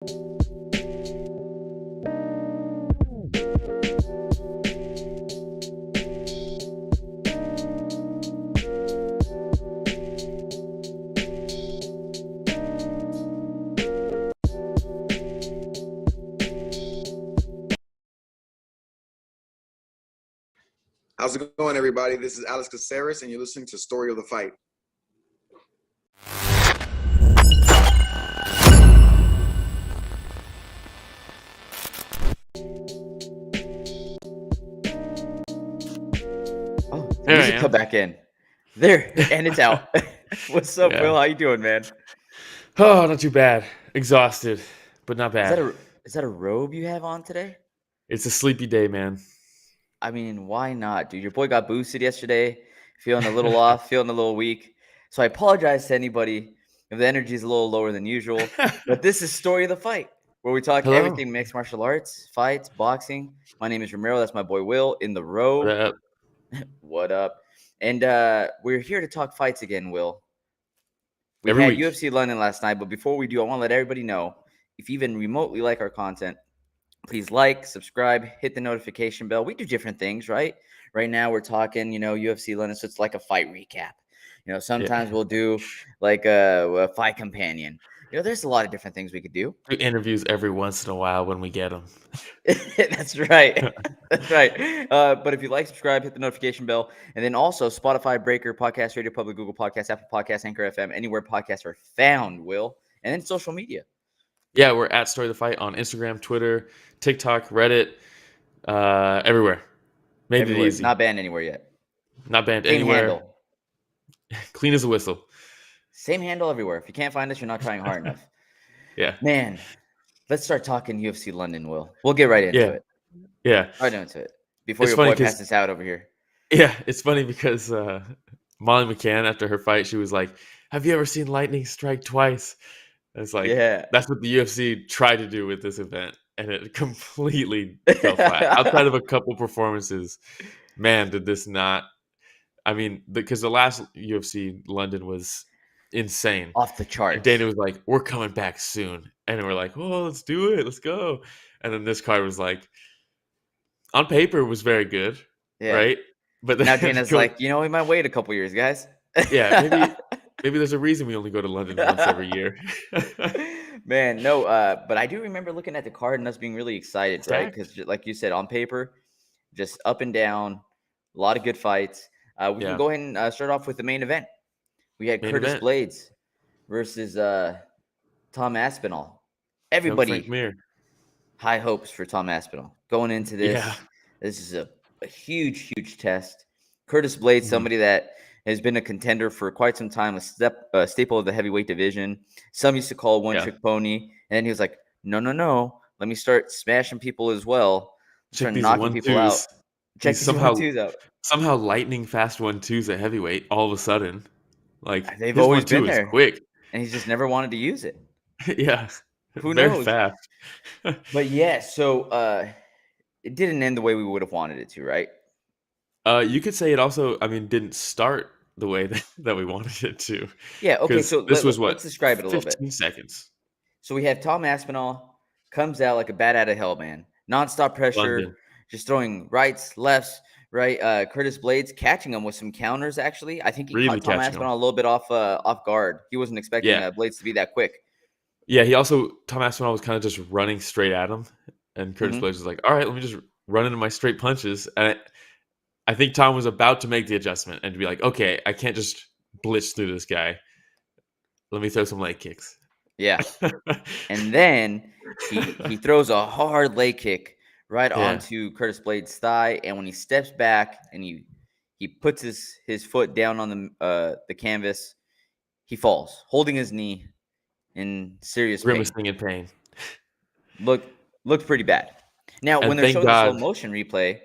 How's it going, everybody? This is Alex Caceres, and you're listening to Story of the Fight. Oh, music come back in. There, and it's out. What's up, Will? How you doing, man? Oh, not too bad. Exhausted, but not bad. Is that a robe you have on today? It's a sleepy day, man. I mean, why not, dude? Your boy got boosted yesterday, feeling a little off, feeling a little weak. So I apologize to anybody if the energy is a little lower than usual. But this is Story of the Fight, where we talk everything mixed martial arts, fights, boxing. My name is Romero. That's my boy Will in the robe. What up? What up? And we're here to talk fights again, Will. We Every had week. UFC London last night, but before we do, I want to let everybody know, if you even remotely like our content, please like, subscribe, hit the notification bell. We do different things, right? Right now we're talking, UFC London, so it's like a fight recap. Sometimes we'll do like a fight companion. There's a lot of different things we could do. Do interviews every once in a while when we get them. That's right. That's right. But if you like, subscribe, hit the notification bell. And then also Spotify, Breaker, Podcast, Radio Public, Google Podcasts, Apple Podcasts, Anchor FM, anywhere podcasts are found, Will. And then social media. Yeah, we're at Story of the Fight on Instagram, Twitter, TikTok, Reddit, everywhere. Made it easy. Not banned anywhere yet. Not banned Same anywhere. Handle. Clean as a whistle. Same handle everywhere. If you can't find us, you're not trying hard enough. Yeah. Man, let's start talking UFC London, Will. We'll get right into it. Yeah. Right into it. Before It's your boy funny passes out over here. Yeah, it's funny because Molly McCann, after her fight, she was like, "Have you ever seen lightning strike twice?" It's like, that's what the UFC tried to do with this event, and it completely fell flat. Outside of a couple performances, man, did this not. I mean, because the last UFC London was insane. Off the charts. And Dana was like, "We're coming back soon." And we're like, "Oh, let's do it. Let's go." And then this card was like, on paper, was very good, right? But now Dana's like, we might wait a couple years, guys. Yeah, maybe there's a reason we only go to London once every year. Man, no, but I do remember looking at the card and us being really excited, right? Because like you said, on paper, just up and down, a lot of good fights. We can go ahead and start off with the main event. We had Curtis Blaydes versus Tom Aspinall. Everybody, high hopes for Tom Aspinall. Going into this, this is a huge, huge test. Curtis Blaydes, somebody that has been a contender for quite some time, a staple of the heavyweight division. Some used to call one-trick pony. And then he was like, no. Let me start smashing people as well. Start knocking people out. Check these 1-2s out. Somehow lightning fast 1-2s at heavyweight all of a sudden. Like, they've always been there. Quick. And he's just never wanted to use it. Yeah. Who Very knows? Fast. But yeah, so it didn't end the way we would have wanted it to, right? You could say it also, didn't start the way that we wanted it to. Yeah, okay, so let's describe it a little bit. 15 seconds. So we have Tom Aspinall comes out like a bat out of hell, man. Non-stop pressure, just throwing rights, lefts, right? Curtis Blaydes catching him with some counters, actually. I think he caught Tom Aspinall a little bit off guard. He wasn't expecting Blaydes to be that quick. Yeah, Tom Aspinall was kind of just running straight at him. And Curtis Blaydes was like, all right, let me just run into my straight punches. And I think Tom was about to make the adjustment and to be like, okay, I can't just blitz through this guy. Let me throw some leg kicks. Yeah. And then he throws a hard leg kick right onto Curtis Blaydes' thigh. And when he steps back and he puts his foot down on the canvas, he falls, holding his knee in serious pain. Grimacing in pain. Looked pretty bad. Now, when they're showing the slow motion replay,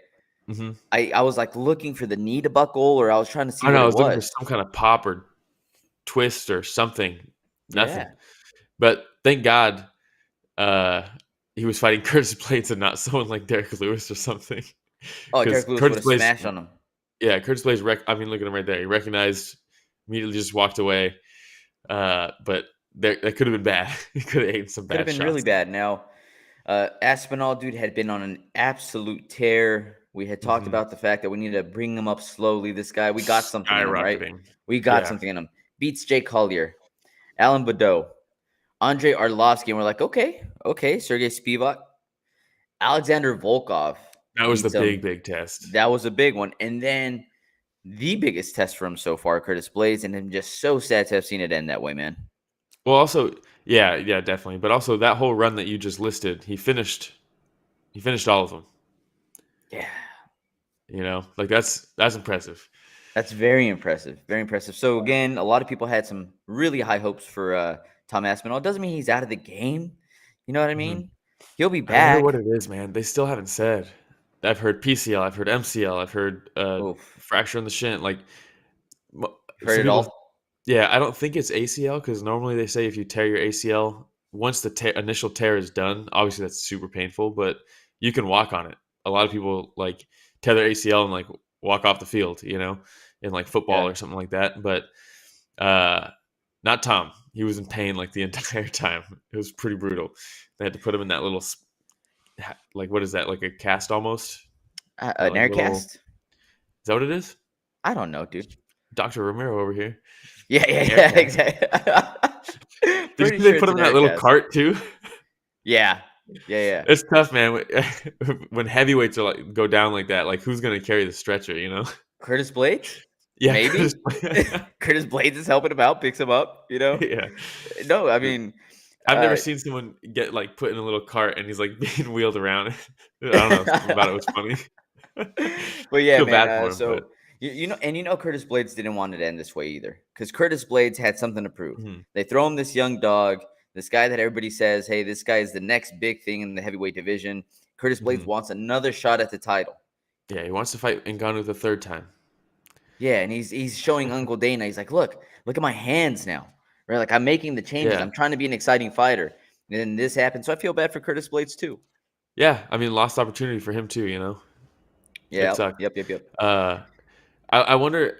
I was like looking for the knee to buckle, or I was trying to see what it was. Looking for some kind of pop or twist or something. Nothing. Yeah. But thank God he was fighting Curtis Blaydes and not someone like Derek Lewis or something. Oh, Derek Lewis would have smashed on him. Yeah, Curtis Blaydes, look at him right there. He recognized, immediately just walked away. But that could have been bad. He could have eaten some bad shots. Could have been really bad. Now, Aspinall, dude, had been on an absolute tear. We had talked about the fact that we need to bring him up slowly. This guy, we got something in him, right? We got something in him. Beats Jake Collier, Alan Badeau, Andrei Arlovsky, and we're like, okay, Sergey Spivak, Alexander Volkov. That was the big test. That was a big one. And then the biggest test for him so far, Curtis Blaydes, and I'm just so sad to have seen it end that way, man. Well, also, yeah, definitely. But also that whole run that you just listed, he finished all of them. Yeah. You know, like that's impressive. That's very impressive. Very impressive. So again, a lot of people had some really high hopes for Tom Aspinall. It doesn't mean he's out of the game. You know what I mean? He'll be back. I wonder what it is, man. They still haven't said. I've heard PCL, I've heard MCL, I've heard fracture in the shin. Like, heard it all? Yeah, I don't think it's ACL because normally they say if you tear your ACL, once the initial tear is done, obviously that's super painful, but you can walk on it. A lot of people like tear their ACL and like walk off the field, you know, in like football or something like that. But not Tom. He was in pain like the entire time. It was pretty brutal. They had to put him in that little, like, what is that? Like a cast almost? An air cast? Is that what it is? I don't know, dude. Dr. Romero over here. Yeah, exactly. Did they put him in that little cart too? Yeah. It's tough, man. When heavyweights are like go down like that, like who's gonna carry the stretcher? You know, Curtis Blaydes. Yeah, maybe Curtis Blaydes is helping him out, picks him up. You know. Yeah. No, I mean, I've never seen someone get like put in a little cart and he's like being wheeled around. I don't know. Something about it was funny. But yeah, man. So. You know, Curtis Blaydes didn't want it to end this way either, because Curtis Blaydes had something to prove. They throw him this young dog, this guy that everybody says, hey, this guy is the next big thing in the heavyweight division. Curtis Blaydes wants another shot at the title. Yeah, he wants to fight Ngannou the third time. Yeah, and he's showing Uncle Dana. He's like, look at my hands now, right? Like I'm making the changes. I'm trying to be an exciting fighter, and then this happened. So I feel bad for Curtis Blaydes too. Yeah, I mean, lost opportunity for him too. You know. Yeah. It sucked. Yep. I wonder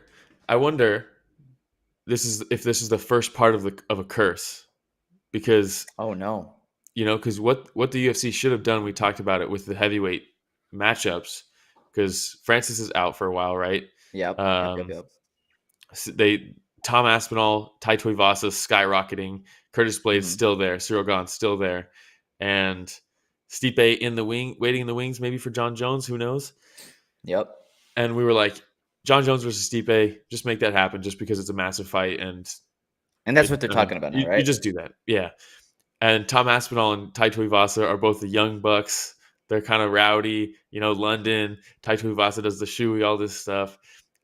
if this is the first part of a curse, because because what the UFC should have done, we talked about it with the heavyweight matchups, because Francis is out for a while, right? Yep. Tom Aspinall, Tai Tuivasa skyrocketing, Curtis Blaydes still there, Cyril Gane still there, and Stipe in the wing, waiting in the wings, maybe for John Jones, who knows? Yep. And we were like, John Jones versus Stipe, just make that happen, just because it's a massive fight, and that's what they're talking about now, right? You just do that, yeah. And Tom Aspinall and Tai Tuivasa are both the young bucks. They're kind of rowdy, you know. London, Tai Tuivasa does the shoey, all this stuff,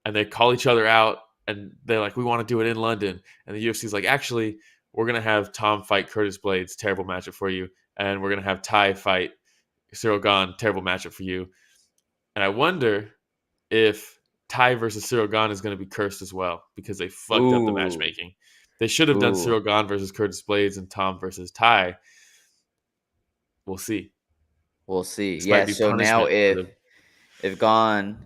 and they call each other out, and they're like, "We want to do it in London." And the UFC's like, "Actually, we're gonna have Tom fight Curtis Blaydes, terrible matchup for you, and we're gonna have Tai fight Cyril Gane, terrible matchup for you." And I wonder if Tai versus Cyril Gane is going to be cursed as well, because they fucked up the matchmaking. They should have done Cyril Gane versus Curtis Blaydes and Tom versus Tai. We'll see. Yeah. So now if Gane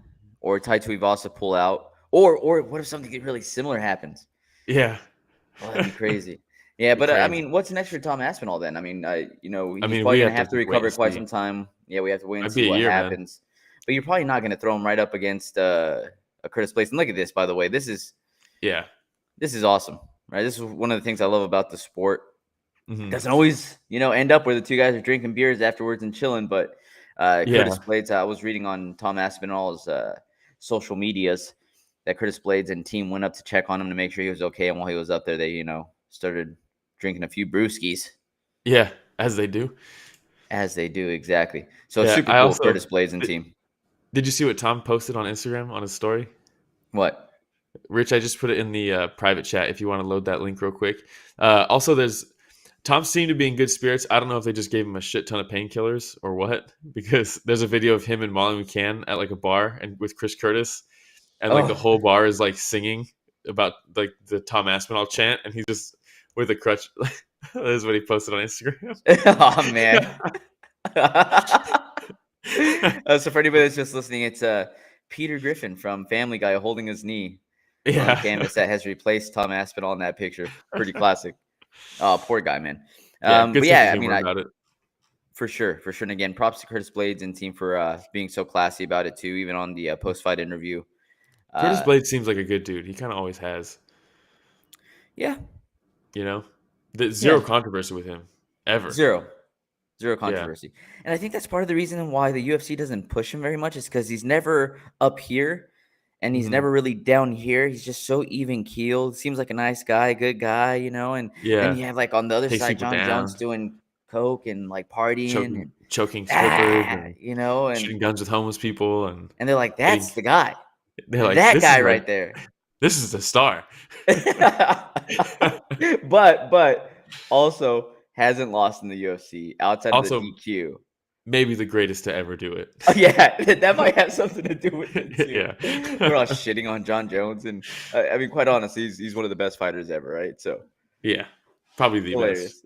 or Tai Tuivasa pull out, or what if something really similar happens? Yeah. Oh, that'd be crazy. Yeah, but I mean, what's next for Tom Aspinall then? I mean, he's probably going to have to recover quite some time. Yeah, we have to wait and see what happens. Man. But you're probably not going to throw him right up against a Curtis Blaydes. And look at this, by the way. This is awesome, right? This is one of the things I love about the sport. It doesn't always, end up where the two guys are drinking beers afterwards and chilling. But Curtis Blaydes, I was reading on Tom Aspinall's social medias that Curtis Blaydes and team went up to check on him to make sure he was okay. And while he was up there, they, started drinking a few brewskis. Yeah, as they do. As they do, exactly. So super cool, Curtis Blaydes and team. Did you see what Tom posted on Instagram on his story? What? Rich, I just put it in the private chat if you want to load that link real quick. Also, Tom seemed to be in good spirits. I don't know if they just gave him a shit ton of painkillers or what, because there's a video of him and Molly McCann at like a bar and with Chris Curtis, and like the whole bar is like singing about like the Tom Aspinall chant, and he's just with a crutch. That is what he posted on Instagram. Oh man. So for anybody that's just listening, it's Peter Griffin from Family Guy holding his knee on canvas that has replaced Tom Aspinall in that picture. Pretty classic. Oh, poor guy, man. Yeah, good but sense yeah, of I mean, humor about it. For sure. And again, props to Curtis Blaydes and team for being so classy about it too, even on the post-fight interview. Curtis Blaydes seems like a good dude. He kind of always has. Yeah. You know, there's zero controversy with him ever. Zero controversy. Yeah. And I think that's part of the reason why the UFC doesn't push him very much is because he's never up here and he's never really down here. He's just so even keeled. Seems like a nice guy, good guy, you know. And then you have like on the other side, John Jones doing coke and like partying, choking strippers, and you know, and shooting guns with homeless people, and they're like, that's the guy. They're like, that guy right there. This is the star. but also hasn't lost in the UFC outside of the DQ. Maybe the greatest to ever do it. Oh, yeah, that might have something to do with it too. Yeah, we're all shitting on John Jones, and I mean, quite honestly, he's one of the best fighters ever, right? So yeah, probably the hilarious. Best.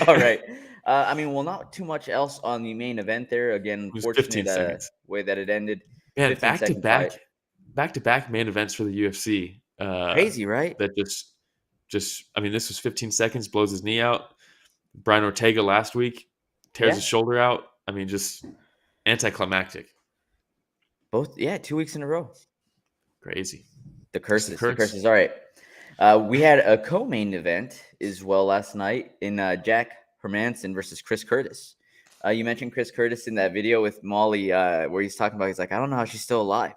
All right. I mean, well, not too much else on the main event there. Again, fortunate way that it ended. Man, back to back main events for the UFC. Crazy, right? That just I mean, this was 15 seconds, blows his knee out. Brian Ortega last week tears his shoulder out. I mean, just anticlimactic. Both, 2 weeks in a row. Crazy. The curses. All right. We had a co-main event as well last night in Jack Hermansson versus Chris Curtis. You mentioned Chris Curtis in that video with Molly where he's talking about, he's like, I don't know how she's still alive.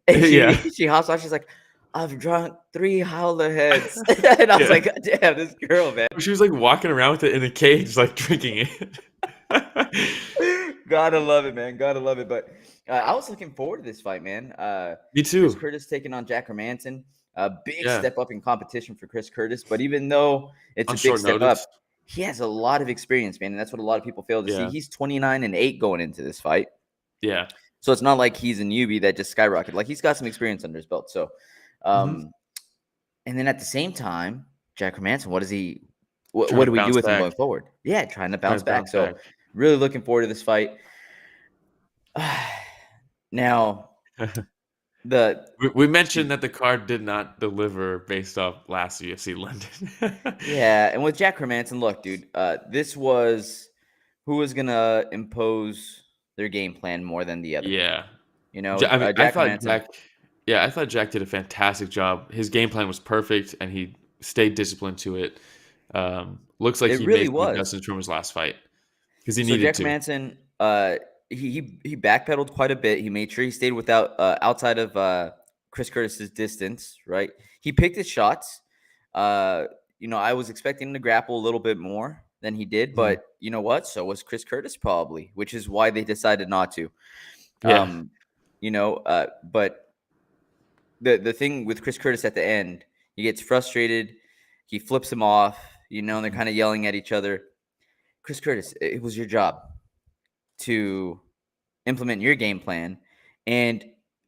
And she hops off. She's like, I've drunk 3 howler heads. And I was like, God damn, this girl, man. She was like walking around with it in a cage, like drinking it. Gotta love it, man. Gotta love it. But I was looking forward to this fight, man. Me too. Chris Curtis taking on Jack Hermansson. A big step up in competition for Chris Curtis. But even though it's a big step up, he has a lot of experience, man. And that's what a lot of people fail to see. He's 29-8 going into this fight. Yeah. So it's not like he's a newbie that just skyrocketed. Like, he's got some experience under his belt. So, and then at the same time, Jack Hermansson, what do we do with him going forward? Yeah, trying to bounce back. So really looking forward to this fight. Now, we mentioned that the card did not deliver based off last UFC London. Yeah, and with Jack Hermansson, look, dude, this was who was gonna impose their game plan more than the other. Yeah, you know, I mean, I thought Jack did a fantastic job. His game plan was perfect, and he stayed disciplined to it. Looks like he really made adjustments from his last fight because he needed to. Jack Hermansson, he backpedaled quite a bit. He made sure he stayed outside of Chris Curtis's distance. Right, he picked his shots. I was expecting him to grapple a little bit more than he did, but you know what? So was Chris Curtis probably, which is why they decided not to. Yeah. But the thing with Chris Curtis at the end, he gets frustrated. He flips him off, and they're kind of yelling at each other. Chris Curtis, it was your job to implement your game plan. And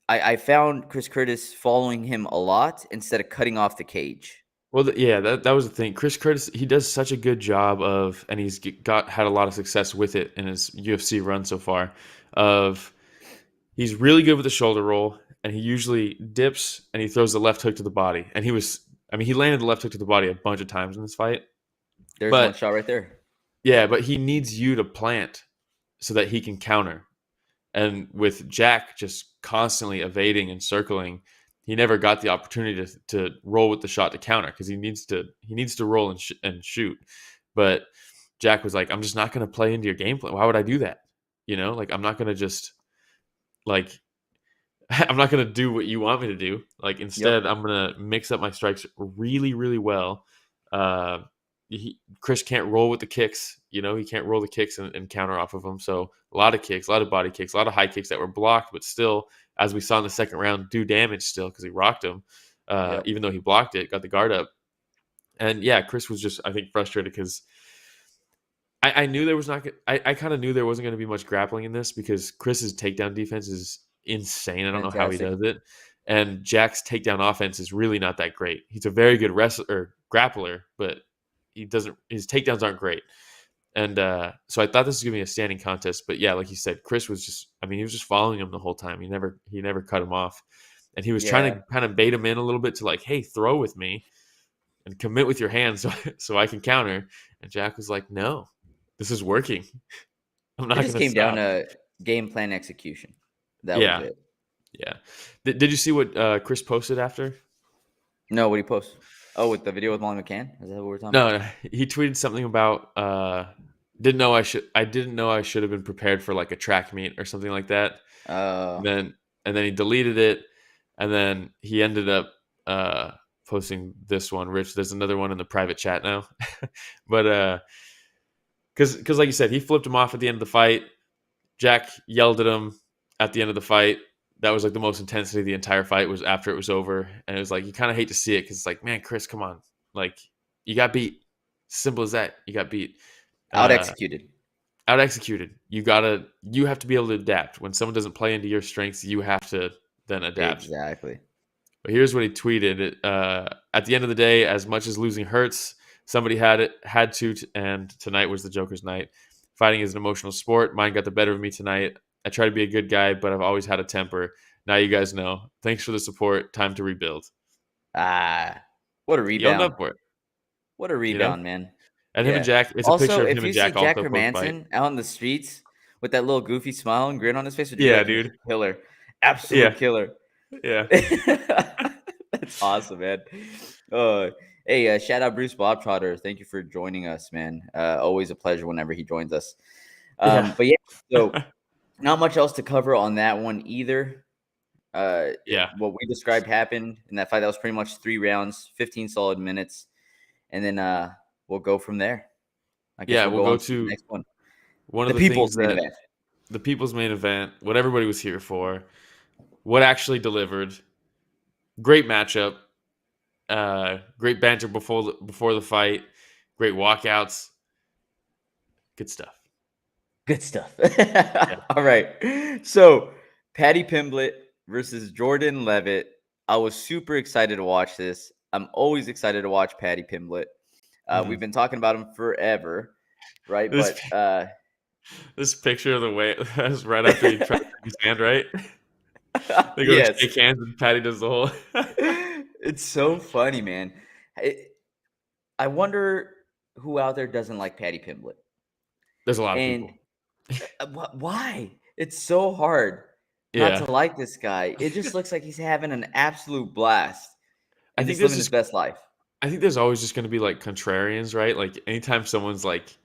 I found Chris Curtis following him a lot instead of cutting off the cage. Well, that was the thing. Chris Curtis, he does such a good job of, and he's had a lot of success with it in his UFC run so far, he's really good with the shoulder roll, and he usually dips and he throws the left hook to the body. And he landed the left hook to the body a bunch of times in this fight. There's one shot right there. Yeah, but he needs you to plant so that he can counter. And with Jack just constantly evading and circling, he never got the opportunity to roll with the shot to counter because he needs to roll and shoot. But Jack was like, I'm just not going to play into your game plan. Why would I do that? I'm not going to just I'm not going to do what you want me to do. Instead, I'm going to mix up my strikes really, really well. Chris can't roll with the kicks. He can't roll the kicks and counter off of them. So a lot of kicks, a lot of body kicks, a lot of high kicks that were blocked, but still, as we saw in the second round, do damage still because he rocked him, even though he blocked it, got the guard up. And yeah, Chris was just, I think, frustrated because I knew there was not. I kind of knew there wasn't going to be much grappling in this because Chris's takedown defense is insane. I don't know how he does it. And Jack's takedown offense is really not that great. He's a very good grappler, but his takedowns aren't great. And so I thought this was going to be a standing contest. But yeah, like you said, Chris was he was just following him the whole time. He never cut him off. And he was trying to kind of bait him in a little bit to hey, throw with me. and commit with your hands so I can counter. And Jack was like, no, this is working. I'm not going to stop. It just came down to game plan execution. That was it. Yeah. Did you see what Chris posted after? No, what did he post? Oh, with the video with Molly McCann? Is that what we're talking about? No, he tweeted something about didn't know I should have been prepared for like a track meet or something like that. And then he deleted it, and then he ended up posting this one. Rich, there's another one in the private chat now. But because like you said, he flipped him off at the end of the fight. Jack yelled at him at the end of the fight. That was like the most intensity of the entire fight was after it was over. And it was like, you kind of hate to see it because it's like, man, Chris, come on. Like, you got beat. Simple as that. You got beat. Out-executed. You have to be able to adapt. When someone doesn't play into your strengths, you have to then adapt. Exactly. But here's what he tweeted. At the end of the day, as much as losing hurts, somebody had to, and tonight was the Joker's night. Fighting is an emotional sport. Mine got the better of me tonight. I try to be a good guy, but I've always had a temper. Now you guys know. Thanks for the support. Time to rebuild. What a rebound. Up for it. What a rebound, man. And him and Jack, it's also, a picture of him and Jack also Jack Hermansson out on the streets with that little goofy smile and grin on his face. Dude. Killer. Absolute killer. Yeah. That's awesome, man. Hey, shout out Bruce Bobtrotter. Thank you for joining us, man. Always a pleasure whenever he joins us. But yeah, so not much else to cover on that one either. What we described happened in that fight. That was pretty much 3 rounds, 15 solid minutes. And then we'll go from there. We'll go to the next one. One of the people's main event. The people's main event, what everybody was here for, what actually delivered. Great matchup. Great banter before the fight. Great walkouts. Good stuff. All right. So, Paddy Pimblett versus Jordan Leavitt. I was super excited to watch this. I'm always excited to watch Paddy Pimblett. We've been talking about him forever, right? This picture of the way that's right after he tried to shake his hand, right? They go to shake hands and Paddy does the whole. It's so funny, man. I wonder who out there doesn't like Paddy Pimblett. There's a lot of people. Why? It's so hard not to like this guy. It just looks like he's having an absolute blast. I think he's living his best life. I think there's always just going to be like contrarians, right? Like anytime someone's like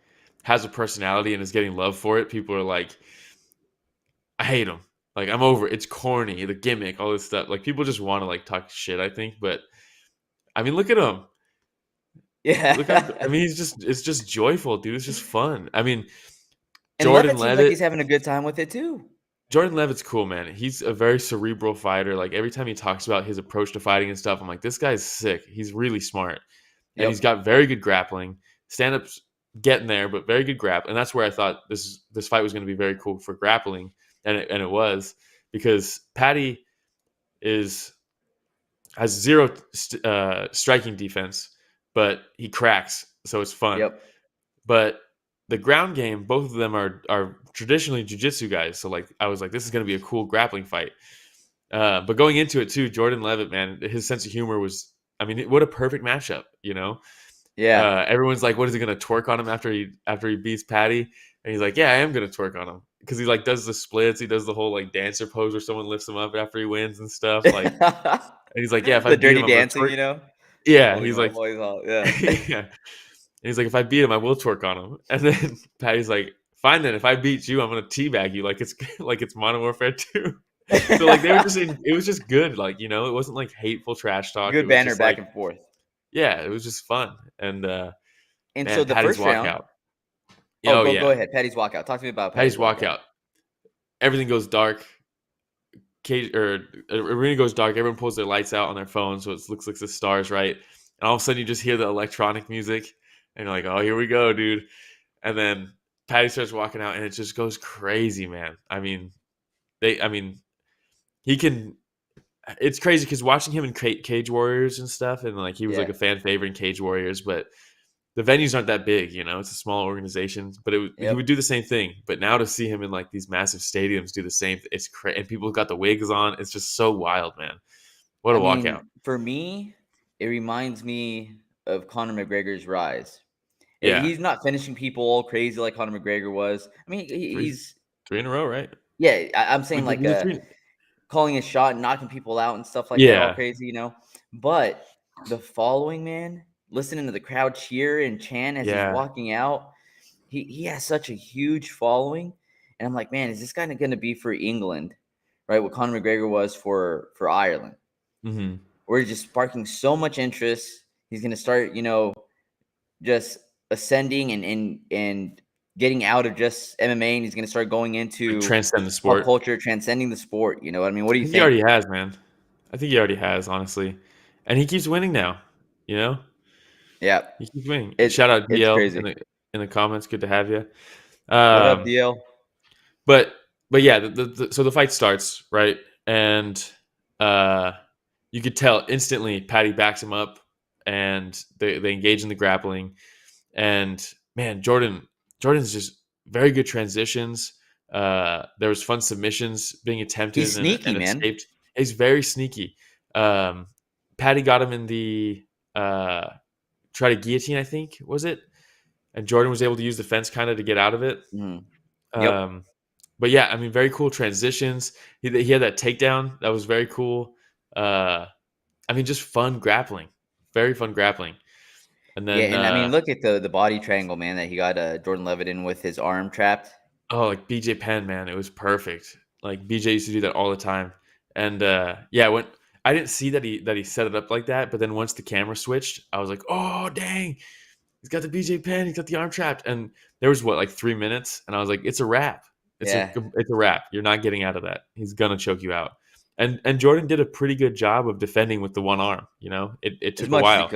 has a personality and is getting love for it, people are like, I hate him. Like, I'm over it. It's corny, the gimmick, all this stuff. Like, people just want to like talk shit, I think. But I mean, look at him. Yeah. It's just joyful, dude. It's just fun. I mean, and Jordan Leavitt seems like he's having a good time with it too. Jordan Leavitt's cool, man. He's a very cerebral fighter. Like, every time he talks about his approach to fighting and stuff, I'm like, this guy's sick. He's really smart. And he's got very good grappling. Stand-up's getting there, but very good grap. And that's where I thought this fight was going to be very cool for grappling. And it was, because Paddy has zero striking defense, but he cracks, so it's fun. Yep. But the ground game, both of them are traditionally jiu-jitsu guys. So like I was like, this is going to be a cool grappling fight. But going into it too, Jordan Leavitt, man, his sense of humor was, I mean, what a perfect matchup, you know? Yeah. Everyone's like, what is he going to twerk on him after he beats Paddy? And he's like, yeah, I am going to twerk on him. Because he like does the splits, he does the whole like dancer pose where someone lifts him up after he wins and stuff. Like, and he's like, yeah, if I beat dirty him, dancing, you know? Yeah, he's like, yeah. And he's like, if I beat him, I will twerk on him. And then Paddy's like, fine then, if I beat you, I'm gonna teabag you like it's Modern Warfare 2. So like they were just it was just good, like, you know, it wasn't like hateful trash talk. Good banner back and forth. Yeah, it was just fun. And so the Paddy's first round. walkout. Go ahead. Paddy's walkout. Talk to me about Paddy's walkout. Everything goes dark. Arena goes dark. Everyone pulls their lights out on their phones, so it looks like the stars, right? And all of a sudden, you just hear the electronic music, and you're like, "Oh, here we go, dude!" And then Paddy starts walking out, and it just goes crazy, man. He can. It's crazy because watching him in Cage Warriors and stuff, and like he was like a fan favorite in Cage Warriors, but the venues aren't that big, you know. It's a small organization, but he would do the same thing. But now to see him in like these massive stadiums do the same, it's crazy. And people got the wigs on. It's just so wild, man. What a walkout! For me, it reminds me Conor McGregor's rise. Yeah. He's not finishing people all crazy like Conor McGregor was. I mean, he's 3 in a row, right? Yeah, I'm saying like calling a shot and knocking people out and stuff like that, all crazy, But the following, man, listening to the crowd cheer and chant as he's walking out, he has such a huge following, and I'm like, man, is this guy going to be for England, right? What Conor McGregor was for Ireland, where he's just sparking so much interest. He's going to start, just ascending and getting out of just MMA, and he's going to start going into transcend the sport, pop culture, transcending the sport. You know what I mean? What do you think? He already has, man. I think he already has, honestly, and he keeps winning now. Yeah, he keeps winning. Shout out DL in the comments. Good to have you. What up, DL? But yeah, so the fight starts, right, and you could tell instantly Paddy backs him up, and they engage in the grappling, and man, Jordan's just very good transitions. There was fun submissions being attempted. He's sneaky, and man. Escaped. He's very sneaky. Paddy got him in the try to guillotine, I think, was it? And Jordan was able to use the fence kind of to get out of it. Yep. But yeah, I mean, very cool transitions. He had that takedown. That was very cool. I mean, just fun grappling. Very fun grappling. And then, I mean, look at the body triangle, man, that he got Jordan Leavitt in with his arm trapped. Oh, like BJ Penn, man. It was perfect. Like BJ used to do that all the time. And when I didn't see that he set it up like that, but then once the camera switched, I was like, oh dang, he's got the BJ Penn, he's got the arm trapped. And there was like 3 minutes, and I was like, it's a wrap. It's a wrap. You're not getting out of that. He's gonna choke you out. And Jordan did a pretty good job of defending with the one arm. It took a while.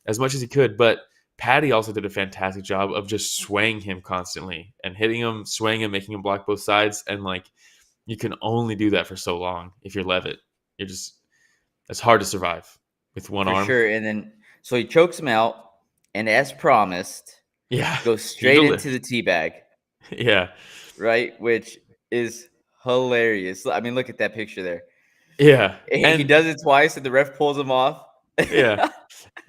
As much as he could, but Paddy also did a fantastic job of just swaying him constantly and hitting him, swaying him, making him block both sides. And like, you can only do that for so long if you're Leavitt. It's hard to survive with one arm. For sure. And then, so he chokes him out, and as promised, goes straight into the teabag. Yeah. Right? Which is hilarious. I mean, look at that picture there. Yeah. And he does it twice, and the ref pulls him off. Yeah.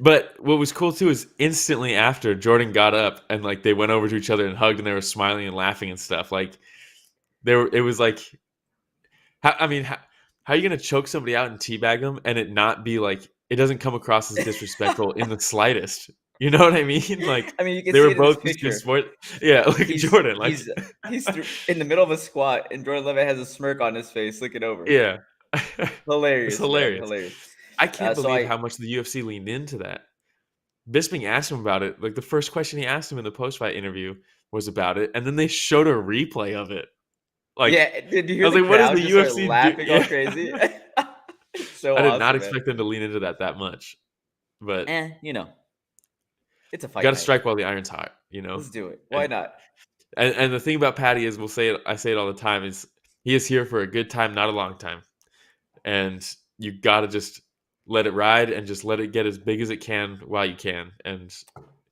But what was cool too is instantly after, Jordan got up and like they went over to each other and hugged, and they were smiling and laughing and stuff. Like it was like, how are you gonna choke somebody out and teabag them and it not be like, it doesn't come across as disrespectful in the slightest? You know what I mean? Like, I mean, you can they see were both just good sport. Yeah, look at Jordan. Like he's in the middle of a squat, and Jordan Leavitt has a smirk on his face, looking over. Yeah, hilarious. It's hilarious. Man, hilarious. I can't believe how much the UFC leaned into that. Bisping asked him about it. Like, the first question he asked him in the post-fight interview was about it, and then they showed a replay of it. Like, did you hear I was the like, crowd what is the UFC laughing all crazy? So I did not expect them to lean into that much. But it's a fight. You got to strike while the iron's hot. Let's do it. Why not? And the thing about Paddy is, I say it all the time, is he is here for a good time, not a long time. And you got to just let it ride and just let it get as big as it can while you can. And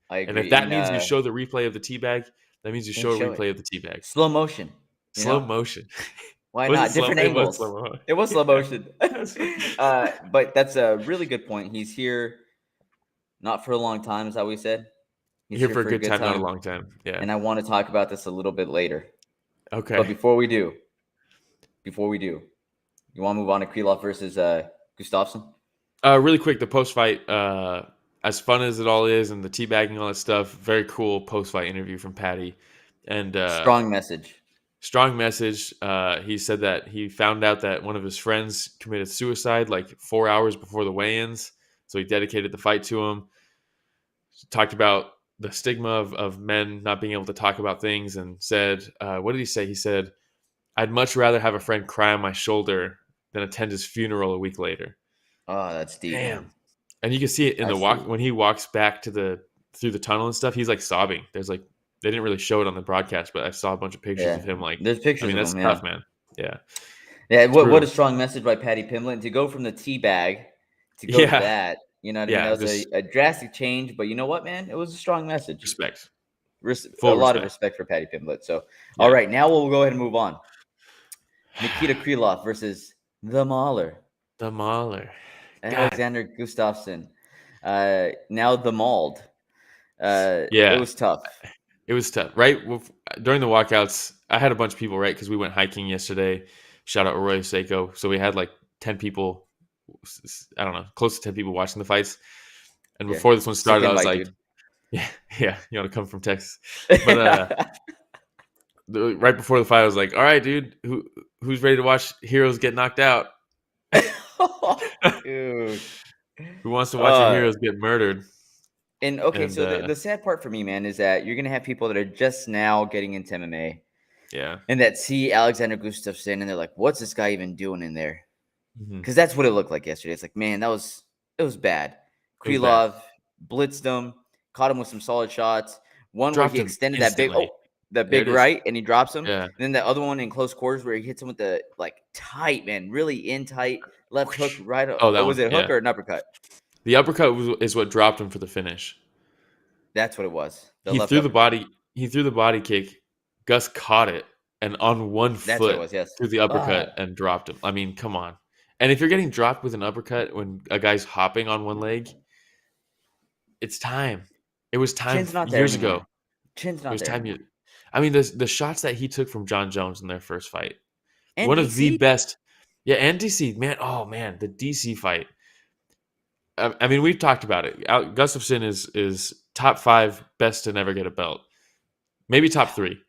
I agree. And if that means you show the replay of the teabag, that means you show a replay of the teabag. Slow motion. Slow motion. Why not? Different angles. It was slow motion. But that's a really good point. He's here not for a long time, is that what we said? He's here for a good time, not a long time. Yeah. And I want to talk about this a little bit later. Okay. But before we do, you want to move on to Krylov versus Gustafsson? Really quick, the post-fight, as fun as it all is, and the teabagging, all that stuff, very cool post-fight interview from Paddy. And strong message. He said that he found out that one of his friends committed suicide like 4 hours before the weigh-ins, so he dedicated the fight to him. Talked about the stigma of men not being able to talk about things, and said, what did he say? He said, "I'd much rather have a friend cry on my shoulder than attend his funeral a week later." Oh, that's deep. Damn. And you can see it in the walk when he walks back through the tunnel and stuff. He's like sobbing. There's like, they didn't really show it on the broadcast, but I saw a bunch of pictures of him. Like, there's pictures. That's of him, tough, man. Yeah. Yeah. What a strong message by Paddy Pimblett to go from the teabag to go to that. You know what I mean? That was a drastic change, but you know what, man? It was a strong message. Respect. A lot of respect for Paddy Pimblett. So, all right, now we'll go ahead and move on. Nikita Krylov versus the Mauler. The Mauler. Alexander Gustafsson. Now the mauled. It was tough. It was tough, right? During the walkouts, I had a bunch of people, right? Because we went hiking yesterday. Shout out Arroyo Seco. So we had like 10 people, I don't know, close to 10 people watching the fights. And before this one started, I was like, dude. You want to come from Texas. But right before the fight, I was like, all right, dude, who's ready to watch heroes get knocked out? Dude. Who wants to watch your heroes get murdered? So the sad part for me, man, is that you're gonna have people that are just now getting into MMA, and that see Alexander Gustafsson, and they're like, "What's this guy even doing in there?" Because that's what it looked like yesterday. It's like, man, it was bad. Krylov blitzed him, caught him with some solid shots. One where he extended that big right, and he drops him. And then the other one in close quarters where he hits him with the tight, man, really in tight left hook right. Was it a hook or an uppercut? The uppercut is what dropped him for the finish. That's what it was. He threw the body kick. Gus caught it and on one foot threw the uppercut and dropped him. I mean, come on. And if you're getting dropped with an uppercut when a guy's hopping on one leg, it's time. It was time years ago. Chin's not there. I mean, the shots that he took from John Jones in their first fight, and one DC? Of the best. Yeah, and DC, man. Oh man, the DC fight. I mean, we've talked about it. Gustafsson is top 5 best to never get a belt, maybe top 3.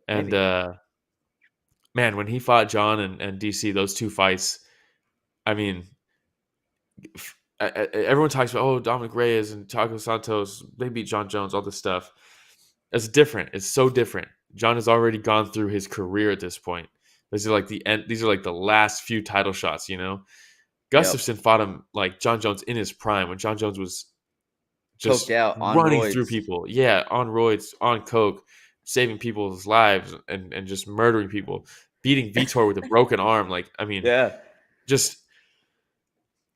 And man, when he fought John and DC, those 2 fights, I mean, everyone talks about Dominic Reyes and Thiago Santos, they beat John Jones, all this stuff. It's different. It's so different. John has already gone through his career at this point. These are like the end. These are like the last few title shots, you know. Gustafsson fought him like John Jones in his prime when John Jones was just running through people. Yeah, on roids, on coke, saving people's lives and just murdering people, beating Vitor with a broken arm. Like, I mean, just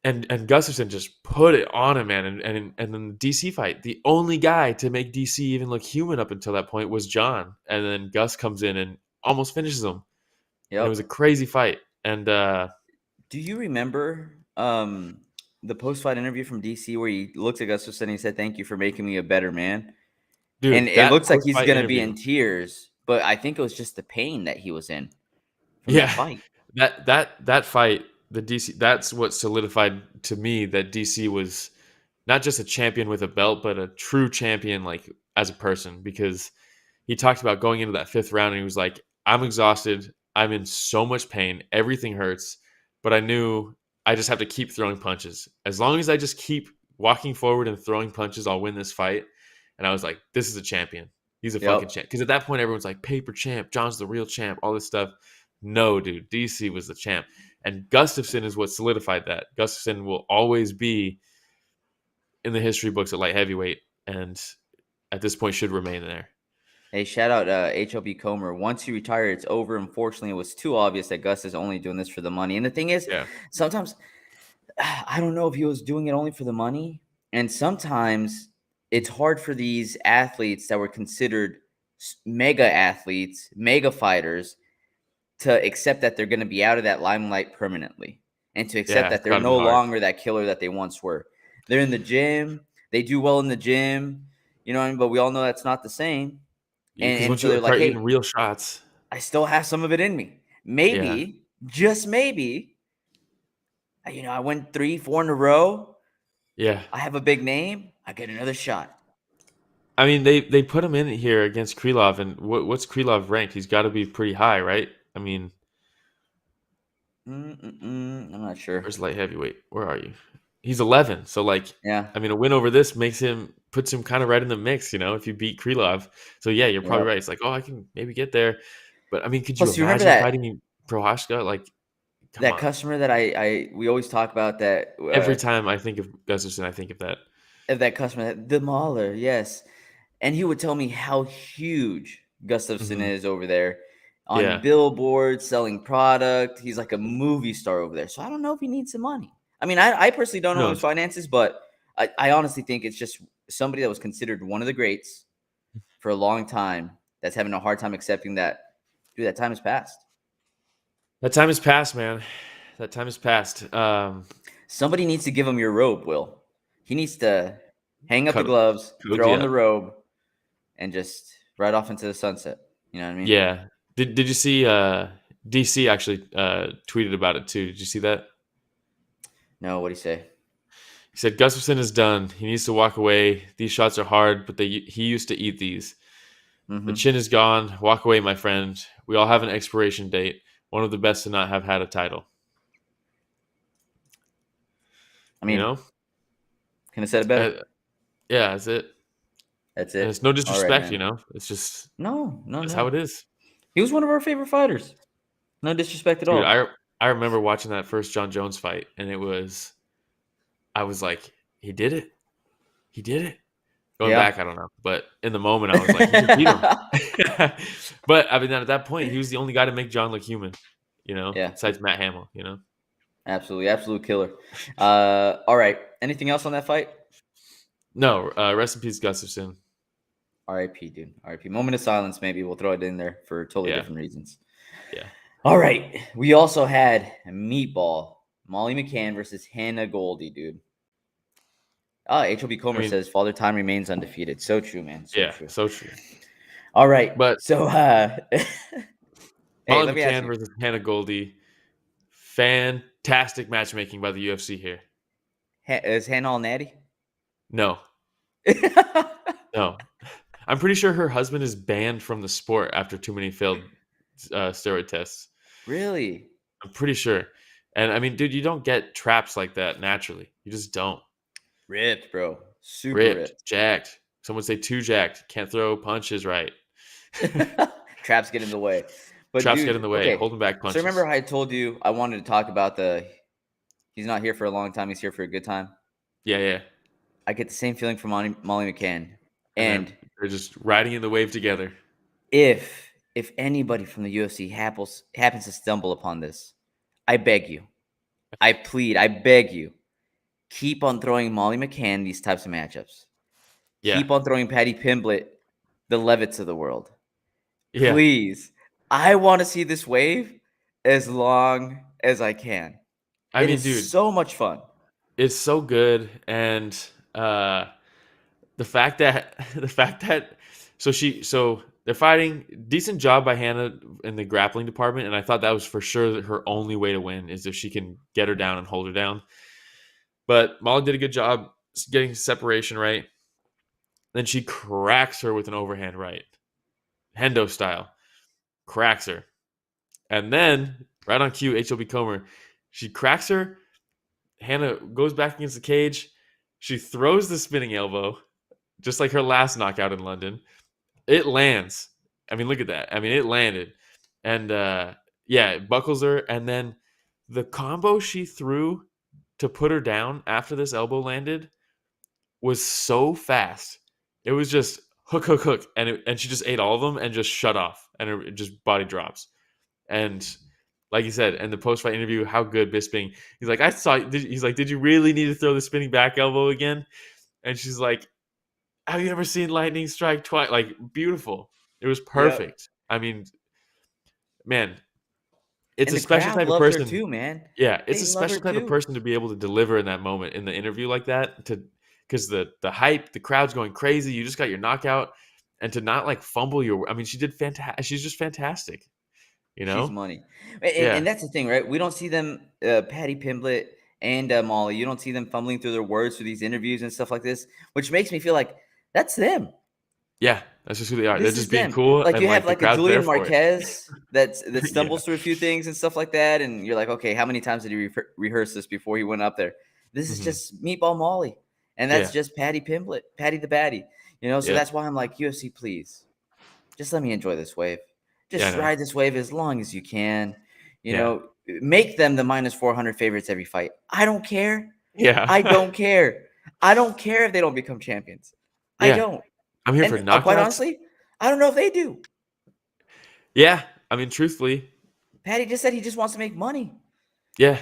and Gustafsson just put it on him, man. And then the DC fight, the only guy to make DC even look human up until that point was John, and then Gus comes in and almost finishes him. It was a crazy fight. And do you remember the post-fight interview from DC where he looked at Gustafsson and he said, "Thank you for making me a better man"? Dude, and it looks like he's going to be in tears, but I think it was just the pain that he was in from that fight. That fight, the DC, that's what solidified to me that DC was not just a champion with a belt, but a true champion, like as a person, because he talked about going into that 5th round and he was like, "I'm exhausted. I'm in so much pain. Everything hurts. But I knew I just have to keep throwing punches. As long as I just keep walking forward and throwing punches, I'll win this fight." And I was like, this is a champion. He's a fucking champ. Because at that point, everyone's like, paper champ. John's the real champ. All this stuff. No, dude. DC was the champ. And Gustafsson is what solidified that. Gustafsson will always be in the history books at light heavyweight. And at this point should remain there. Hey, shout out HLB Comer. Once he retired, it's over. Unfortunately, it was too obvious that Gus is only doing this for the money. And the thing is, sometimes I don't know if he was doing it only for the money. And sometimes it's hard for these athletes that were considered mega athletes, mega fighters, to accept that they're going to be out of that limelight permanently and to accept that they're no longer that killer that they once were. They're in the gym. They do well in the gym. You know what I mean? But we all know that's not the same. And so they're like, hey, real shots. I still have some of it in me. Maybe, just maybe, I went 3-4 in a row. Yeah. I have a big name. I get another shot. I mean, they put him in here against Krylov, and what's Krylov ranked? He's got to be pretty high, right? I mean, I'm not sure. Where's light heavyweight? Where are you? He's 11. So, I mean, a win over this puts him kind of right in the mix, if you beat Krylov. So, yeah, you're probably right. It's like, I can maybe get there. But, I mean, could you imagine fighting Prohashka? Like, that customer that we always talk about that. Every time I think of Gustafsson, I think of that. Of that customer, the mauler, yes. And he would tell me how huge Gustafsson is over there on billboards, selling product. He's like a movie star over there. So I don't know if he needs some money. I mean, I personally don't know his finances, but I honestly think it's just somebody that was considered one of the greats for a long time that's having a hard time accepting that, dude, that time has passed. That time has passed, man. That time has passed. Somebody needs to give him your robe, Will. He needs to hang up the gloves, throw on the robe, and just ride off into the sunset. You know what I mean? Yeah. Did you see DC actually tweeted about it too? Did you see that? No, what'd he say? He said Gustafsson is done. He needs to walk away. These shots are hard, but he used to eat these. The chin is gone. Walk away, my friend. We all have an expiration date. One of the best to not have had a title. I mean, can I say it better? Yeah, that's it. That's it. And it's no disrespect, It's just that's how it is. He was one of our favorite fighters. No disrespect at all. I remember watching that first John Jones fight, and I was like, he did it. He did it. Going back, I don't know. But in the moment, I was like, he can beat him. But, I mean, at that point, he was the only guy to make John look human, besides Matt Hamill, Absolutely. Absolute killer. All right. Anything else on that fight? No. Rest in peace, Gustafsson. R.I.P., dude. R.I.P. Moment of silence, maybe. We'll throw it in there for totally different reasons. Yeah. All right. We also had Meatball Molly McCann versus Hannah Goldy, dude. HLB Comer says Father Time remains undefeated. So true, man. True. So true. All right. But so Molly McCann versus Hannah Goldy. Fantastic matchmaking by the UFC here. Is Hannah all natty? No. No. I'm pretty sure her husband is banned from the sport after too many failed steroid tests. Really? I'm pretty sure. And I mean, dude, you don't get traps like that naturally. You just don't. Ripped, bro. Super ripped. Jacked. Some would say too jacked. Can't throw punches right. Traps get in the way. But Traps get in the way. Holding back punches. So remember how I told you I wanted to talk about he's not here for a long time. He's here for a good time? Yeah. I get the same feeling from Molly McCann. And they're just riding in the wave together. If anybody from the UFC happens to stumble upon this, I beg you, I plead, I beg you, keep on throwing Molly McCann these types of matchups. Yeah. Keep on throwing Paddy Pimblett, the Leavitts of the world. Yeah. Please. I want to see this wave as long as I can. It is so much fun. It's so good. And the fact that so they're fighting, decent job by Hannah in the grappling department, and I thought that was for sure her only way to win is if she can get her down and hold her down. But Molly did a good job getting separation right. Then she cracks her with an overhand right, Hendo style, cracks her, and then right on cue, HLB Comer, she cracks her. Hannah goes back against the cage. She throws the spinning elbow, just like her last knockout in London. It lands. I mean, look at that. I mean, it landed. And, it buckles her. And then the combo she threw to put her down after this elbow landed was so fast. It was just hook. And she just ate all of them and just shut off. And her just body drops. And like you said, in the post-fight interview, how good Bisping. He's like, did you really need to throw the spinning back elbow again? And she's like, have you ever seen lightning strike twice? Like, beautiful. It was perfect. Yeah. I mean, man, it's a special type of person too, man. Yeah, it's a special type of person to be able to deliver in that moment in the interview like that. Because the hype, the crowd's going crazy. You just got your knockout, and to not like fumble your. I mean, she did fantastic. She's just fantastic. She's money, and that's the thing, right? We don't see them, Paddy Pimblett and Molly. You don't see them fumbling through their words for these interviews and stuff like this, which makes me feel like. That's them. Yeah, that's just who they are. They're just being cool. Like you have like a Julian Marquez that stumbles through a few things and stuff like that, and you're like, okay, how many times did he rehearse this before he went up there? This is just Meatball Molly, and that's just Paddy Pimblett, Paddy the Baddy. So that's why I'm like, UFC, please, just let me enjoy this wave. Just ride this wave as long as you can. Make them the minus 400 favorites every fight. I don't care. Yeah, I don't care. I don't care if they don't become champions. I don't. I'm here for knockouts. Quite honestly, I don't know if they do. Yeah. I mean, truthfully. Paddy just said he just wants to make money. Yeah.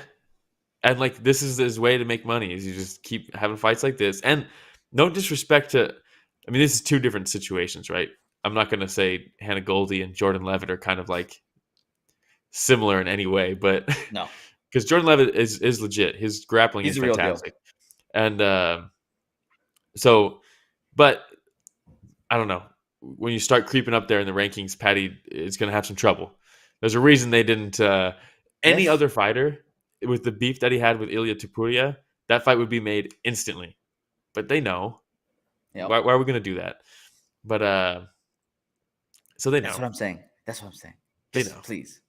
And, like, this is his way to make money is you just keep having fights like this. And no disrespect to – I mean, this is two different situations, right? I'm not going to say Hannah Goldy and Jordan Leavitt are kind of, like, similar in any way. But – no. Because Jordan Leavitt is legit. His grappling is fantastic. And So, but I don't know. When you start creeping up there in the rankings, Paddy is going to have some trouble. There's a reason they didn't. Any other fighter with the beef that he had with Ilia Topuria, that fight would be made instantly. But they know. Yep. Why are we going to do that? But so they know. That's what I'm saying. They know. Please.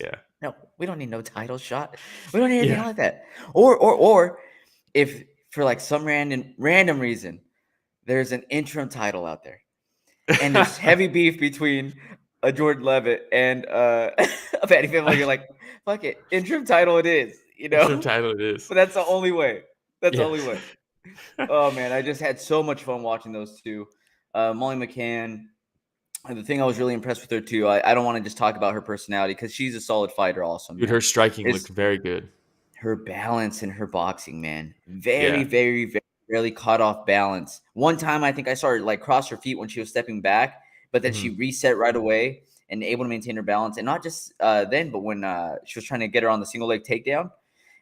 Yeah. No, we don't need no title shot. We don't need anything like that. Or if for like some random reason there's an interim title out there, and there's heavy beef between Jordan Leavitt and Paddy Pimblett, you're like, fuck it, interim title it is. Interim title it is. But that's the only way. That's the only way. Oh man, I just had so much fun watching those two. Molly McCann. The thing I was really impressed with her too. I don't want to just talk about her personality because she's a solid fighter also. Dude, her striking looked very good. Her balance and her boxing, man. Very, very rarely caught off balance. One time I think I saw her like cross her feet when she was stepping back, but then she reset right away and able to maintain her balance. And not just then, but when she was trying to get her on the single leg takedown,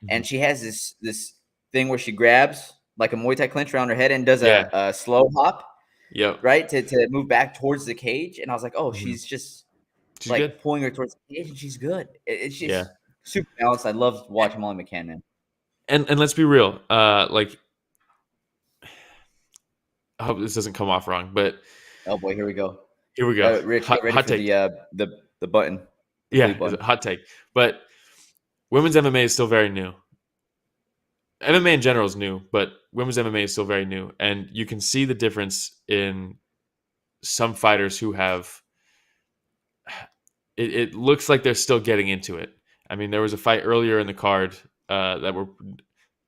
and she has this thing where she grabs like a Muay Thai clinch around her head and does a slow hop. Yep. Right, to move back towards the cage, and I was like, "Oh, she's like good. Pulling her towards the cage, and she's good." It's just super balanced. I love watching Molly McCann, man. And let's be real, like I hope this doesn't come off wrong, but oh boy, here we go. Rich, get ready for the button. Button. Hot take. But women's MMA is still very new. MMA in general is new, but women's MMA is still very new. And you can see the difference in some fighters who have it looks like they're still getting into it. I mean, there was a fight earlier in the card that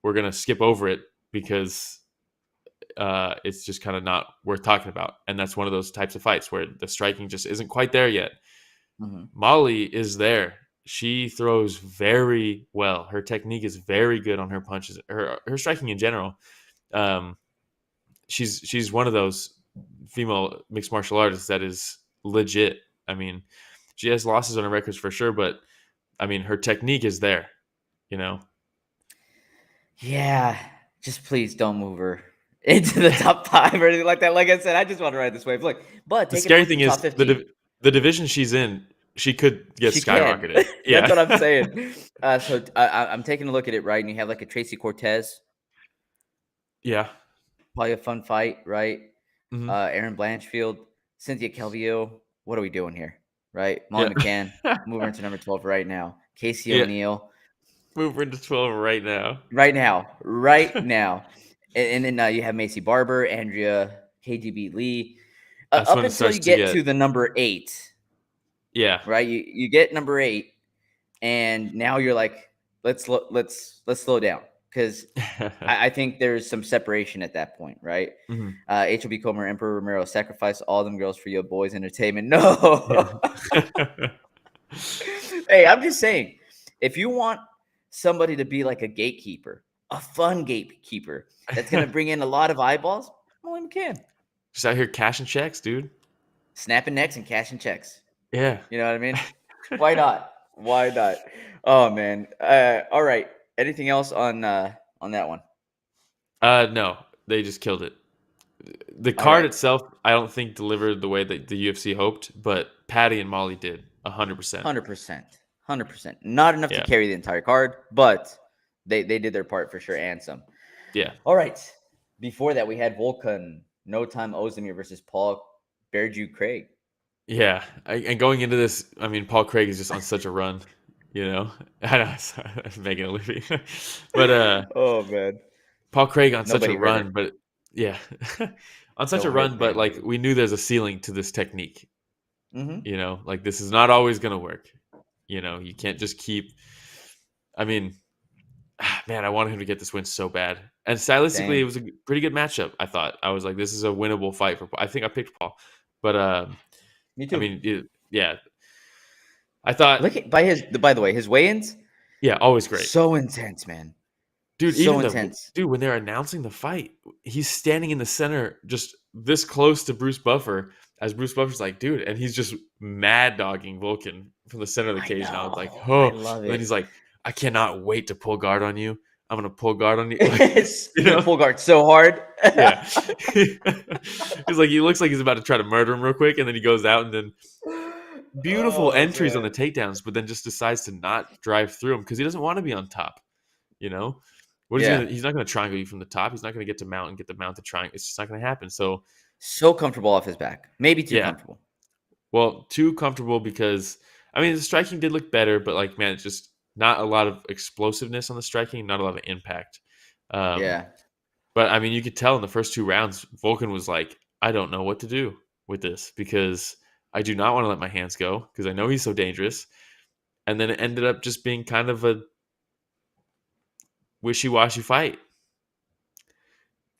we're going to skip over it because it's just kind of not worth talking about. And that's one of those types of fights where the striking just isn't quite there yet. Molly is there. She throws very well. Her technique is very good on her punches. Her striking in general. She's one of those female mixed martial artists that is legit. I mean, she has losses on her records for sure, but I mean, her technique is there. Yeah, just please don't move her into the top 5 or anything like that. Like I said, I just want to ride this wave. Look, but the scary thing is the division she's in. She could get skyrocketed. That's what I'm saying. So I'm taking a look at it, right? And you have like a Tracy Cortez. Yeah. Probably a fun fight, right? Aaron Blanchfield, Cynthia Calvillo. What are we doing here, right? Molly McCann, move her into number 12 right now. Casey O'Neill. Move her into 12 right now. Right now. And then you have Macy Barber, Andrea KGB Lee. Up until you get to the number 8. Yeah. Right. You get number 8, and now you're like, let's slow down because I think there's some separation at that point, right? HOB Comer, Emperor Romero, sacrifice all them girls for your boys' entertainment. No. Hey, I'm just saying, if you want somebody to be like a gatekeeper, a fun gatekeeper that's gonna bring in a lot of eyeballs, Molly McCann. Just out here cashing checks, dude. Snapping necks and cashing checks. Yeah. You know what I mean? Why not? Oh, man. All right. Anything else on that one? No. They just killed it. The card itself, I don't think delivered the way that the UFC hoped, but Paddy and Molly did 100%. 100%. Not enough to carry the entire card, but they did their part for sure and some. Yeah. All right. Before that, we had Volkan, No Time Oezdemir versus Paul Bearju Craig. Yeah, and going into this, I mean, Paul Craig is just on such a run, I know, I'm making a living, but oh man, Paul Craig on such a run, but on such a run, but like we knew there's a ceiling to this technique, like this is not always gonna work, you can't just keep. I mean, man, I wanted him to get this win so bad, and stylistically, it was a pretty good matchup. I thought I was like, this is a winnable fight for Paul. I think I picked Paul, but me too. I mean, yeah. I thought. Look at by the way, his weigh-ins. Yeah, always great. So intense, man. Dude, so intense. Dude, when they're announcing the fight, he's standing in the center, just this close to Bruce Buffer, as Bruce Buffer's like, dude, and he's just mad dogging Volkan from the center of the cage. And I was like, oh. And then he's like, I cannot wait to pull guard on you. I'm gonna pull guard on you. Pull guard so hard. Yeah. He's like, he looks like he's about to try to murder him real quick, and then he goes out and then beautiful entries on the takedowns, but then just decides to not drive through him because he doesn't want to be on top. What is he's not going to triangle you from the top. He's not going to get to mount and get the mount to triangle. It's just not going to happen. So comfortable off his back. Maybe too comfortable. Well, too comfortable because, the striking did look better, but it's just not a lot of explosiveness on the striking, not a lot of impact. But, you could tell in the first 2 rounds, Volkan was like, I don't know what to do with this because I do not want to let my hands go because I know he's so dangerous. And then it ended up just being kind of a wishy-washy fight.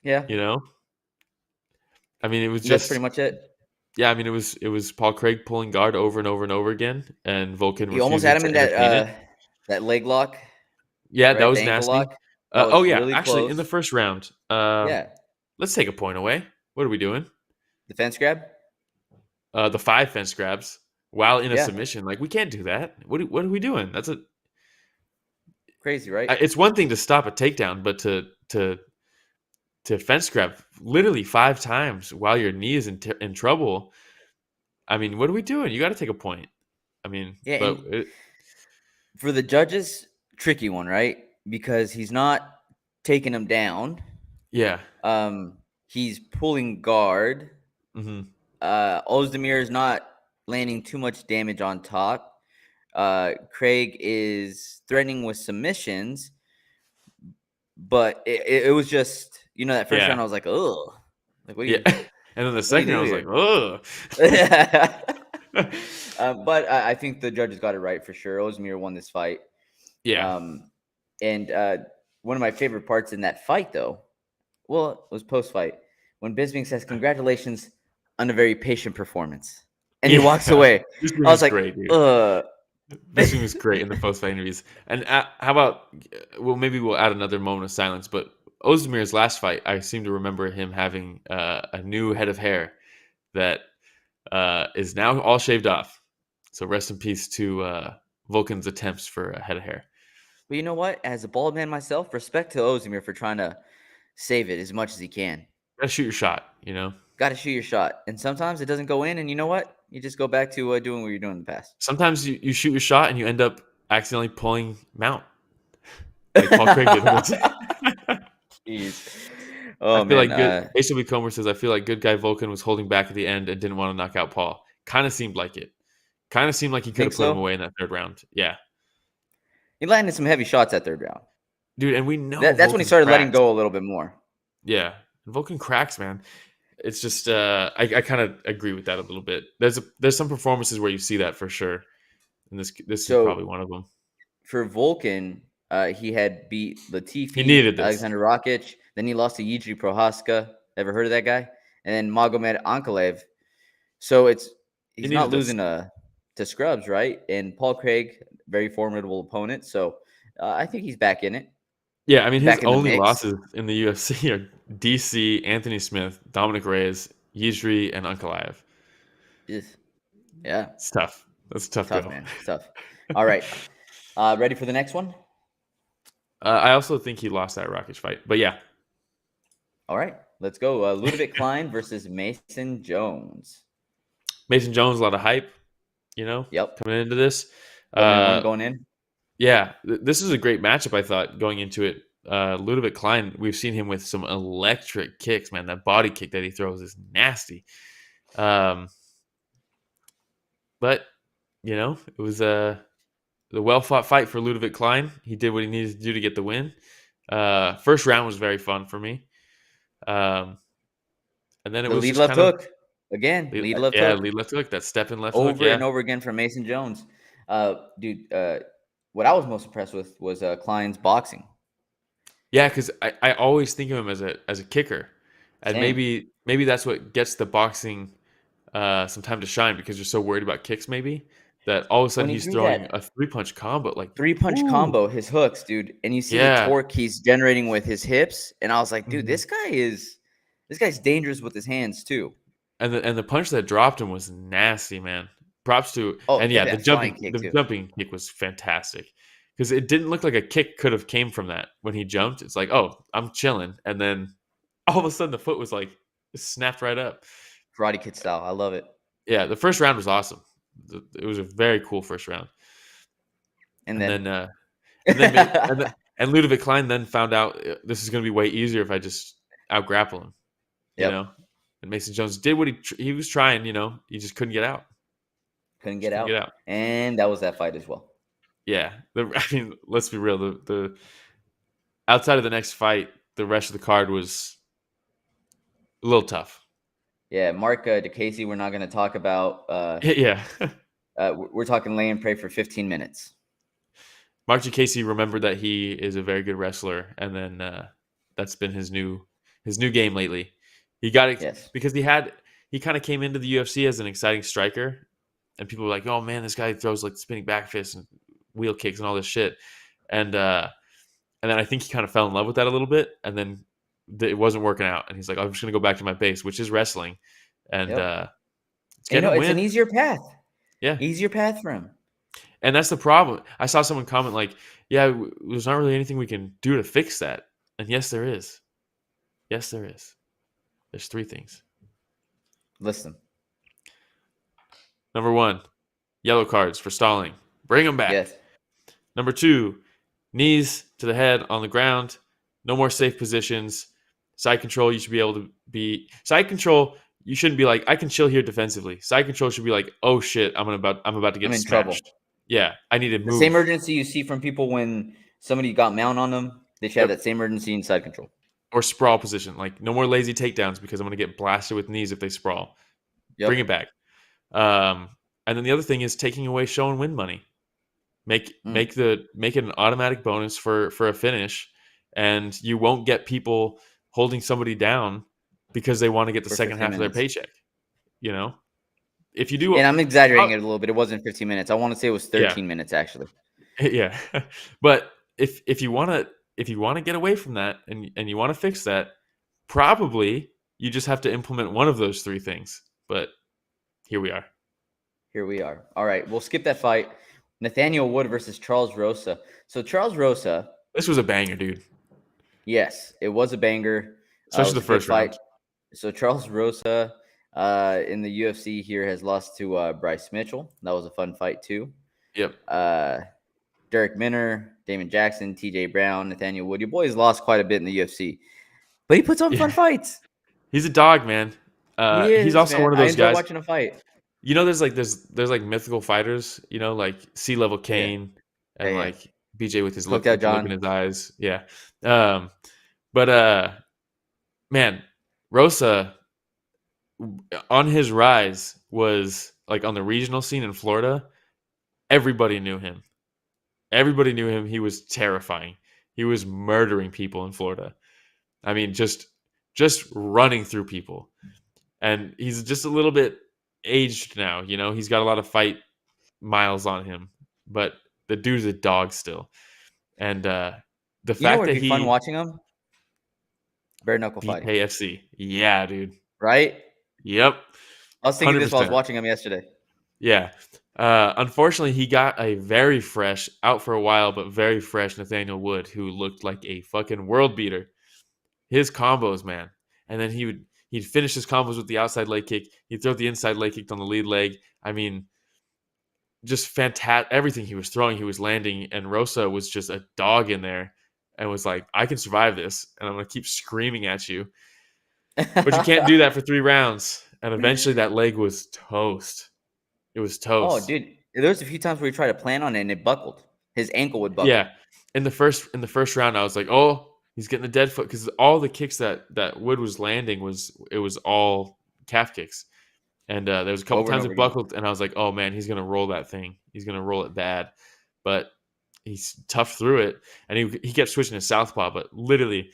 Yeah. It was just... That's pretty much it. Yeah, it was Paul Craig pulling guard over and over and over again, and Volkan. He almost had him in that leg lock. Yeah, right? That was nasty. Really actually, close. In the first round. Let's take a point away. What are we doing? The fence grab. The 5 fence grabs while in a submission. Like, we can't do that. What are we doing? That's crazy, right? It's one thing to stop a takedown, but to fence grab literally 5 times while your knee is in trouble. What are we doing? You got to take a point. For the judges, tricky one, right? Because he's not taking him down. Yeah. He's pulling guard. Mm-hmm. Oezdemir is not landing too much damage on top. Craig is threatening with submissions, but it was just, that first round I was like, oh, like what? And then the second round I was like, oh. But I think the judges got it right for sure. Oezdemir won this fight. Yeah. And one of my favorite parts in that fight, though, it was post-fight when Bisping says, "Congratulations on a very patient performance," and he walks away. I was like, great, Bisping was great in the post-fight interviews. And how about, maybe we'll add another moment of silence, but Ozdemir's last fight, I seem to remember him having a new head of hair that is now all shaved off. So rest in peace to Volkan's attempts for a head of hair. But you know what? As a bald man myself, respect to Oezdemir for trying to save it as much as he can. Gotta shoot your shot, Got to shoot your shot. And sometimes it doesn't go in, and you know what? You just go back to doing what you're doing in the past. Sometimes you shoot your shot and you end up accidentally pulling mount. Like Paul Craig did. Jeez. I feel like HW Comer says, I feel like good guy Volkan was holding back at the end and didn't want to knock out Paul. Kind of seemed like it. Kind of seemed like he could have put him away in that 3rd round. Yeah. He landed some heavy shots that 3rd round. Dude, and we know that's when he started letting go a little bit more. Yeah. Volkan cracks, man. It's just I kind of agree with that a little bit. There's some performances where you see that for sure. And this is probably one of them. For Volkan, he had beat Latifi, he needed this. Alexander Rakic, then he lost to Jiří Procházka. Ever heard of that guy? And then Magomed Ankalaev. So he's not losing to scrubs, right? And Paul Craig, very formidable opponent. So I think he's back in it. Yeah, his only losses in the UFC are DC, Anthony Smith, Dominic Reyes, Jiří, and Ankalaev. Yeah. It's tough. That's a tough go. Man. It's tough. All right. Ready for the next one? I also think he lost that Rakic fight, but yeah. All right, let's go. Ľudovít Klein versus Mason Jones. Mason Jones, a lot of hype, Yep. Coming into this. Going in. Yeah, this is a great matchup, I thought, going into it. Ľudovít Klein, we've seen him with some electric kicks, man. That body kick that he throws is nasty. But, it was the well-fought fight for Ľudovít Klein. He did what he needed to do to get the win. First round was very fun for me. And then it was lead left hook. Again, lead left hook. Yeah, lead left hook. That step in left hook. Over and over again from Mason Jones. Dude, what I was most impressed with was Klein's boxing. Yeah, because I always think of him as a kicker. And maybe that's what gets the boxing some time to shine because you're so worried about kicks maybe. That all of a sudden he's throwing a 3-punch combo. Like 3-punch combo, his hooks, dude. And you see the torque he's generating with his hips. And I was like, dude, this guy's dangerous with his hands too. And the punch that dropped him was nasty, man. Props to the jumping kick was fantastic. because it didn't look like a kick could have came from that when he jumped. It's like, oh, I'm chilling, and then all of a sudden the foot was like snapped right up. Karate Kid style. I love it. Yeah, the first round was awesome. It was a very cool first round. And then Ľudovít Klein then found out this is going to be way easier if I just out grapple him. You know, and Mason Jones did what he was trying. You know, he just couldn't get out. Couldn't get out. And that was that fight as well. Yeah, I mean, let's be real. The outside of the next fight, the rest of the card was a little tough. Yeah, Mark DeCasey, we're not going to talk about. We're talking lay and pray for 15 minutes. Mark DeCasey remembered that he is a very good wrestler, and then that's been his new game lately. He got it because he kind of came into the UFC as an exciting striker, and people were like, "Oh man, this guy throws like spinning back fists and wheel kicks and all this shit," and then I think he kind of fell in love with that a little bit, and then it wasn't working out, and he's like, "I'm just gonna go back to my base, which is wrestling," and it's an easier path. Yeah, easier path for him. And that's the problem. I saw someone comment like, "Yeah, there's not really anything we can do to fix that." And yes, there is. Yes, there is. There's 3 things. Listen. Number 1, yellow cards for stalling. Bring them back. Yes. Number 2, knees to the head on the ground. No more safe positions. Side control, you should be able to be side control. You shouldn't be like, I can chill here defensively. Side control should be like, oh shit, I'm about to get smashed. Trouble. Yeah, I need to move. The same urgency you see from people when somebody got mount on them, they should have that same urgency in side control. Or sprawl position. Like, no more lazy takedowns because I'm going to get blasted with knees if they sprawl. Bring it back. And then the other thing is taking away show and win money. Make it an automatic bonus for a finish, and you won't get people holding somebody down because they want to get the second half of their paycheck. You know? If you do, and I'm exaggerating it a little bit. It wasn't 15 minutes. I want to say it was 13 minutes actually. Yeah, but if you want to get away from that and you want to fix that, probably you just have to implement one of those 3 things. But here we are. All right, we'll skip that fight. Nathaniel Wood versus Charles Rosa. So Charles Rosa. This was a banger, dude. Yes, it was a banger. Especially the first round. So Charles Rosa in the UFC here has lost to Bryce Mitchell. That was a fun fight too. Yep. Derek Minner, Damon Jackson, TJ Brown, Nathaniel Wood. Your boy's lost quite a bit in the UFC. But he puts on fun fights. He's a dog, man. He's also one of those guys. I enjoy watching a fight. You know, there's like mythical fighters, you know, like C-level Kane and like BJ with his look in his eyes. Yeah. But man, Rosa on his rise was like on the regional scene in Florida. Everybody knew him. He was terrifying. He was murdering people in Florida. I mean, just running through people. And he's just a little bit aged now, you know. He's got a lot of fight miles on him, but the dude's a dog still. And the fact that fun watching him, bare knuckle fighting. KFC, yeah, dude. Right? Yep. I was thinking 100%. This while I was watching him yesterday. Yeah. Unfortunately, he got a very fresh, out for a while, but very fresh Nathaniel Wood, who looked like a fucking world beater. His combos, man. And then he'd finish his combos with the outside leg kick. He'd throw the inside leg kick on the lead leg. I mean, just fantastic. Everything he was throwing, he was landing. And Rosa was just a dog in there and was like, I can survive this. And I'm going to keep screaming at you. But you can't do that for 3 rounds. And eventually that leg was toast. It was toast. Oh, dude. There was a few times where he tried to plan on it and it buckled. His ankle would buckle. Yeah. In the first round, I was like, oh, he's getting the dead foot, because all the kicks that Wood was landing was all calf kicks. And there was a couple times it buckled, and I was like, oh, man, he's going to roll that thing. He's going to roll it bad. But he's tough through it, and he kept switching to southpaw, but literally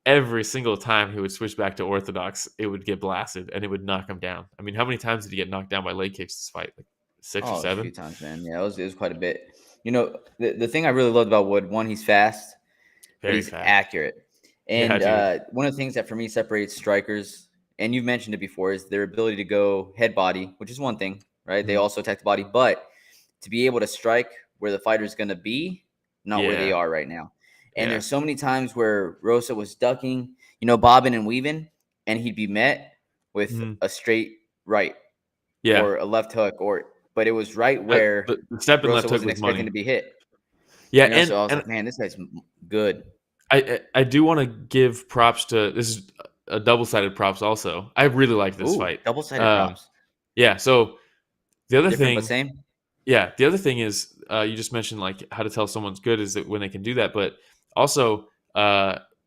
every single time he would switch back to orthodox, it would get blasted, and it would knock him down. I mean, how many times did he get knocked down by leg kicks this fight? Like 6 or 7? A few times, man. Yeah, it was quite a bit. You know, the thing I really loved about Wood, one, he's fast. He's accurate. And one of the things that for me separates strikers, and you've mentioned it before, is their ability to go head body, which is one thing, right? Mm-hmm. They also attack the body, but to be able to strike where the fighter is going to be not where they are right now. And there's so many times where Rosa was ducking, bobbing and weaving, and he'd be met with a straight right or a left hook, but it was right where the step and Rosa left hook wasn't was expecting money. to be hit. Yeah, so I was like, man, this guy's good. I do want to give props to this is a double-sided props also. I really like this fight. Double-sided props. Yeah, so the other Different thing, but same. Yeah, the other thing is you just mentioned like how to tell someone's good is that when they can do that, but also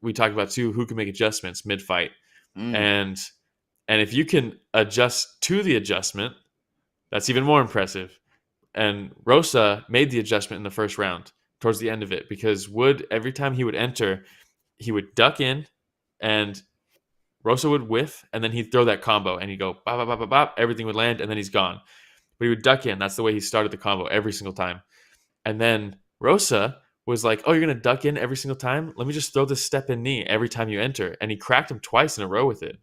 we talked about too who can make adjustments mid-fight, and if you can adjust to the adjustment, that's even more impressive. And Rosa made the adjustment in the first round towards the end of it because Wood, every time he would enter, he would duck in and Rosa would whiff and then he'd throw that combo and he'd go bop, bop, bop, bop, bop, everything would land and then he's gone. But he would duck in. That's the way he started the combo every single time. And then Rosa was like, oh, you're going to duck in every single time? Let me just throw this step in knee every time you enter. And he cracked him twice in a row with it.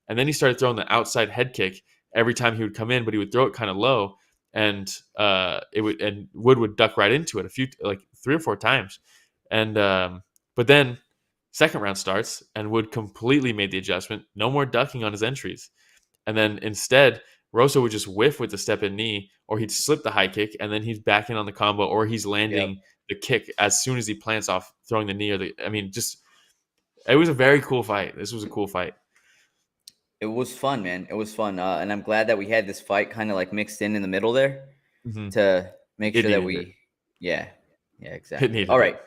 And then he started throwing the outside head kick every time he would come in, but he would throw it kind of low. And Wood would duck right into it 3 or 4 times. And but then second round starts and Wood completely made the adjustment. No more ducking on his entries. And then instead, Rosa would just whiff with the step in knee, or he'd slip the high kick, and then he's back in on the combo, or he's landing the kick as soon as he plants off throwing the knee. It was a very cool fight. This was a cool fight. It was fun, man. It was fun. And I'm glad that we had this fight kind of like mixed in the middle there to make sure that we, exactly. All right.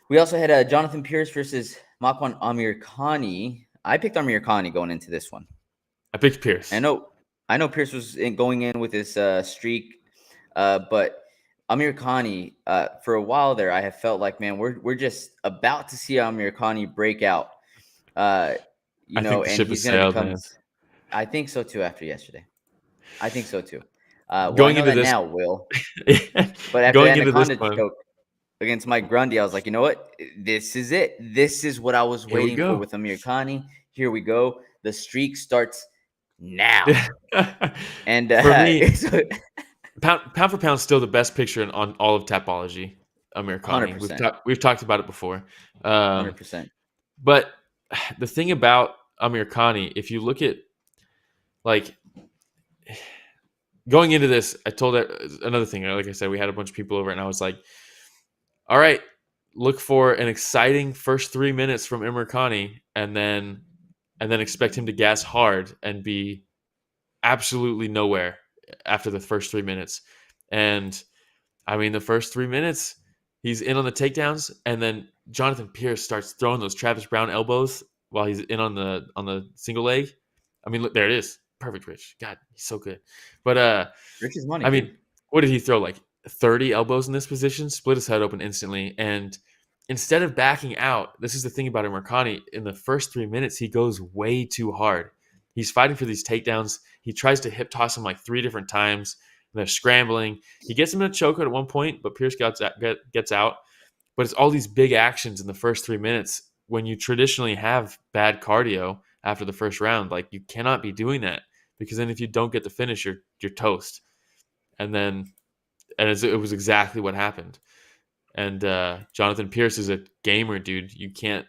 We also had Jonathan Pearce versus Makwan Amirkhani. I picked Amirkhani going into this one. I picked Pearce. I know Pearce was going in with his streak, but Amirkhani, for a while there, I have felt like, man, we're just about to see Amirkhani break out. And he's going to become. Man. I think so too. After yesterday, I think so too. Going into this now, Will. But after that Anaconda choke against Mike Grundy, I was like, you know what? This is it. This is what I was waiting for with Amirkhani. Here we go. The streak starts now. And for me, pound for pound, still the best picture on all of Tapology. Amirkhani. We've talked about it before. 100%. But the thing about Amirkhani, if you look at like going into this, I told another thing. Like I said, we had a bunch of people over, and I was like, "All right, look for an exciting first 3 minutes from Amirkhani, and then expect him to gas hard and be absolutely nowhere after the first 3 minutes." And I mean, the first 3 minutes, he's in on the takedowns, and then Jonathan Pearce starts throwing those Travis Brown elbows while he's in on the single leg. I mean, look, there it is. Perfect, Rich. God, he's so good. But Rich is money. I mean, what did he throw? Like 30 elbows in this position, split his head open instantly. And instead of backing out, this is the thing about Amirkhani. In the first 3 minutes, he goes way too hard. He's fighting for these takedowns. He tries to hip toss him like 3 different times. And they're scrambling. He gets him in a chokehold at one point, but Pearce gets out. But it's all these big actions in the first 3 minutes when you traditionally have bad cardio after the first round. Like, you cannot be doing that, because then if you don't get the finish, you're toast. And it was exactly what happened. And Jonathan Pearce is a gamer, dude. You can't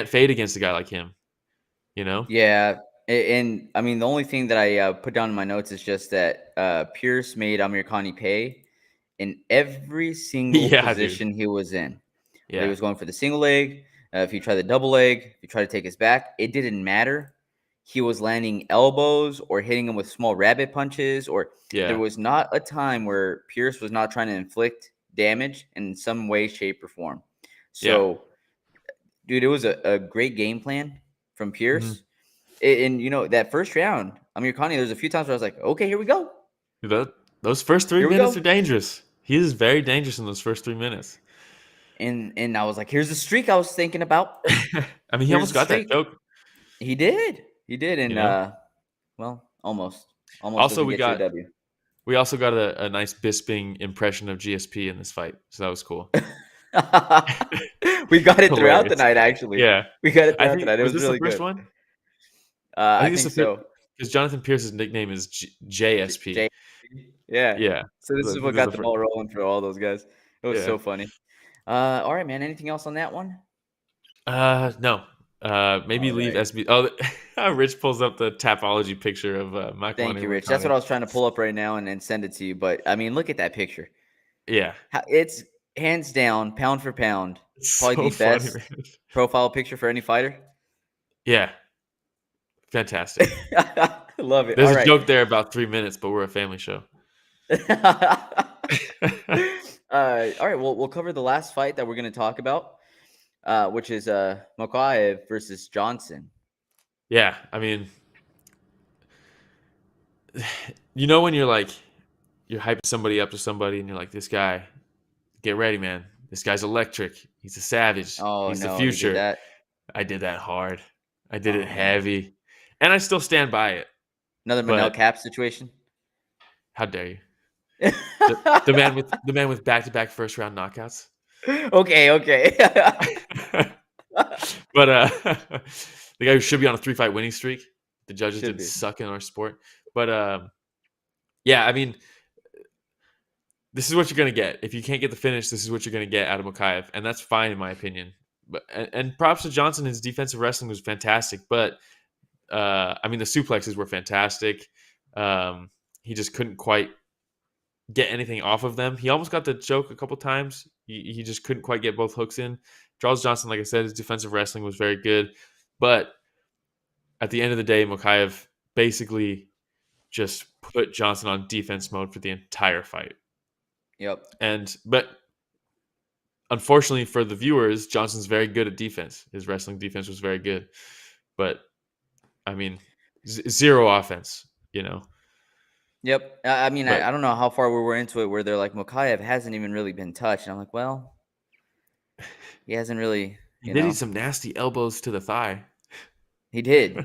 fade against a guy like him, you know? Yeah. And I mean, the only thing that I put down in my notes is just that Pearce made Amirkhani pay in every single position he was in. Yeah. He was going for the single leg. If you try the double leg, if you try to take his back, it didn't matter. He was landing elbows or hitting him with small rabbit punches, or there was not a time where Pearce was not trying to inflict damage in some way, shape, or form. So, dude, it was a great game plan from Pearce. And, that first round, Amirkhani, there's a few times where I was like, okay, here we go. Those first 3 minutes are dangerous. He is very dangerous in those first 3 minutes. And I was like, here's the streak I was thinking about. I mean, he almost got that choke. He did. And, almost. Also, we also got a nice Bisping impression of GSP in this fight. So that was cool. We got it throughout the night, actually. Yeah. We got it throughout the night. It was really good. Was this the first one? I think so. Because Jonathan Pearce's nickname is JSP. Yeah. Yeah. So this is what got the ball rolling for all those guys. It was so funny. All right, man. Anything else on that one? No. Maybe leave SB. Oh, Rich pulls up the Tapology picture of Makwan. Thank you, Rich. That's what I was trying to pull up right now and send it to you. But I mean, look at that picture. Yeah, it's hands down, pound for pound, probably the best profile picture for any fighter. Yeah, fantastic. Love it. There's a joke there about 3 minutes, but we're a family show. All right, well, we'll cover the last fight that we're going to talk about, which is Mokaev versus Johnson. Yeah, I mean, you know when you're hyping somebody up to somebody and you're like, this guy, get ready, man. This guy's electric. He's a savage. He's the future. I did that hard. I did it heavy. And I still stand by it. Another Manel Cap situation? How dare you? the man with back-to-back first-round knockouts. Okay. But the guy who should be on a 3-fight winning streak. The judges didn't suck in our sport. But yeah, I mean, this is what you're going to get. If you can't get the finish, this is what you're going to get out of Mokaev, and that's fine in my opinion. But and props to Johnson. His defensive wrestling was fantastic, but I mean, the suplexes were fantastic. He just couldn't quite get anything off of them. He almost got the choke a couple times. He just couldn't quite get both hooks in. Charles Johnson, like I said, his defensive wrestling was very good, but at the end of the day, Mokaev basically just put Johnson on defense mode for the entire fight. Yep. But unfortunately for the viewers, Johnson's very good at defense. His wrestling defense was very good. But, I mean, zero offense, you know? Yep. I mean, I don't know how far we were into it where they're like, Mokaev hasn't even really been touched. And I'm like, well, he hasn't really. He did some nasty elbows to the thigh. He did.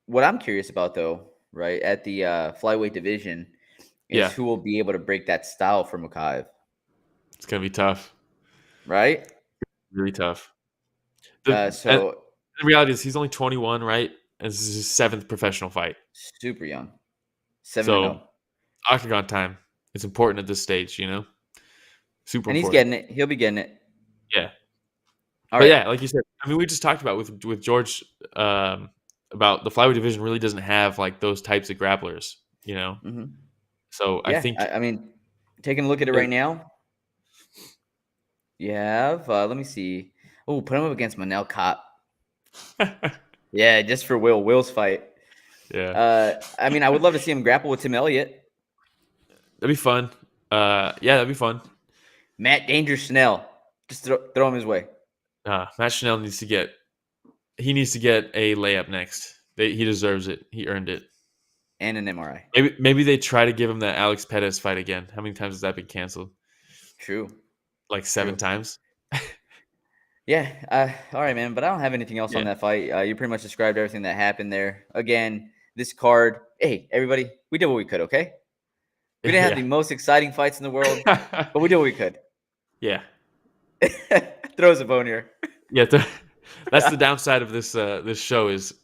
What I'm curious about, though, right, at the flyweight division is who will be able to break that style for Mokaev. It's going to be tough. Right? Really tough. The reality is he's only 21, right? And this is his 7th professional fight. Super young. 7-0. Octagon time. It's important at this stage, you know? Super and important. And he's getting it. He'll be getting it. Yeah. All right. Yeah, like you said, I mean, we just talked about with George about the flyweight division really doesn't have like those types of grapplers, you know? Mm-hmm. So I think. I mean, taking a look at it right now, you have, let me see. Oh, put him up against Manel Cop. Yeah, just for Will's fight. Yeah. I mean, I would love to see him grapple with Tim Elliott. That'd be fun. Yeah, that'd be fun. Matt Danger Schnell. Just throw him his way. Matt Schnell needs to get a layup next. He deserves it. He earned it. And an MRI. Maybe they try to give him that Alex Pettis fight again. How many times has that been canceled? True. Like 7 times. Yeah. All right, man. But I don't have anything else on that fight. You pretty much described everything that happened there. Again, this card. Hey, everybody, we did what we could. Okay. We didn't have the most exciting fights in the world, but we did what we could. Yeah. Throws a bone here. Yeah. That's the downside of this show is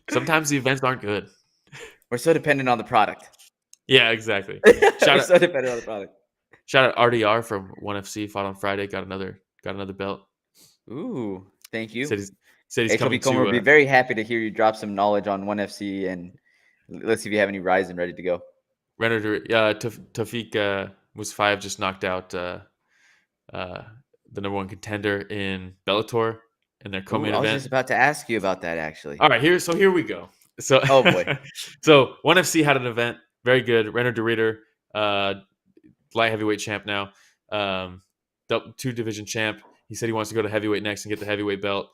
sometimes the events aren't good. We're so dependent on the product. Yeah, exactly. So dependent on the product. Shout out RDR from ONE FC, fought on Friday, got another belt. Ooh, thank you. Said he's coming to. We'll be very happy to hear you drop some knowledge on ONE FC, and let's see if you have any Ryzen ready to go. Renner, Tafiq Musfayev just knocked out the number 1 contender in Bellator in their co-main event. I was just about to ask you about that, actually. All right, here we go. So, oh boy. So ONE FC had an event, very good. Renner de Ridder, light heavyweight champ now, 2-division champ. He said he wants to go to heavyweight next and get the heavyweight belt.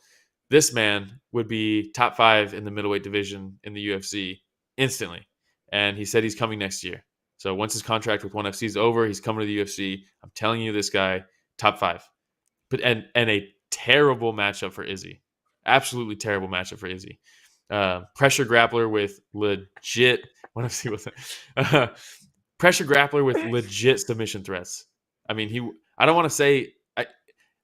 This man would be top 5 in the middleweight division in the UFC instantly. And he said he's coming next year. So once his contract with ONE FC is over, he's coming to the UFC. I'm telling you, this guy, top 5. But and a terrible matchup for Izzy. Absolutely terrible matchup for Izzy. Pressure grappler with legit ONE FC with it. Pressure grappler with legit submission threats. I mean, I don't want to say.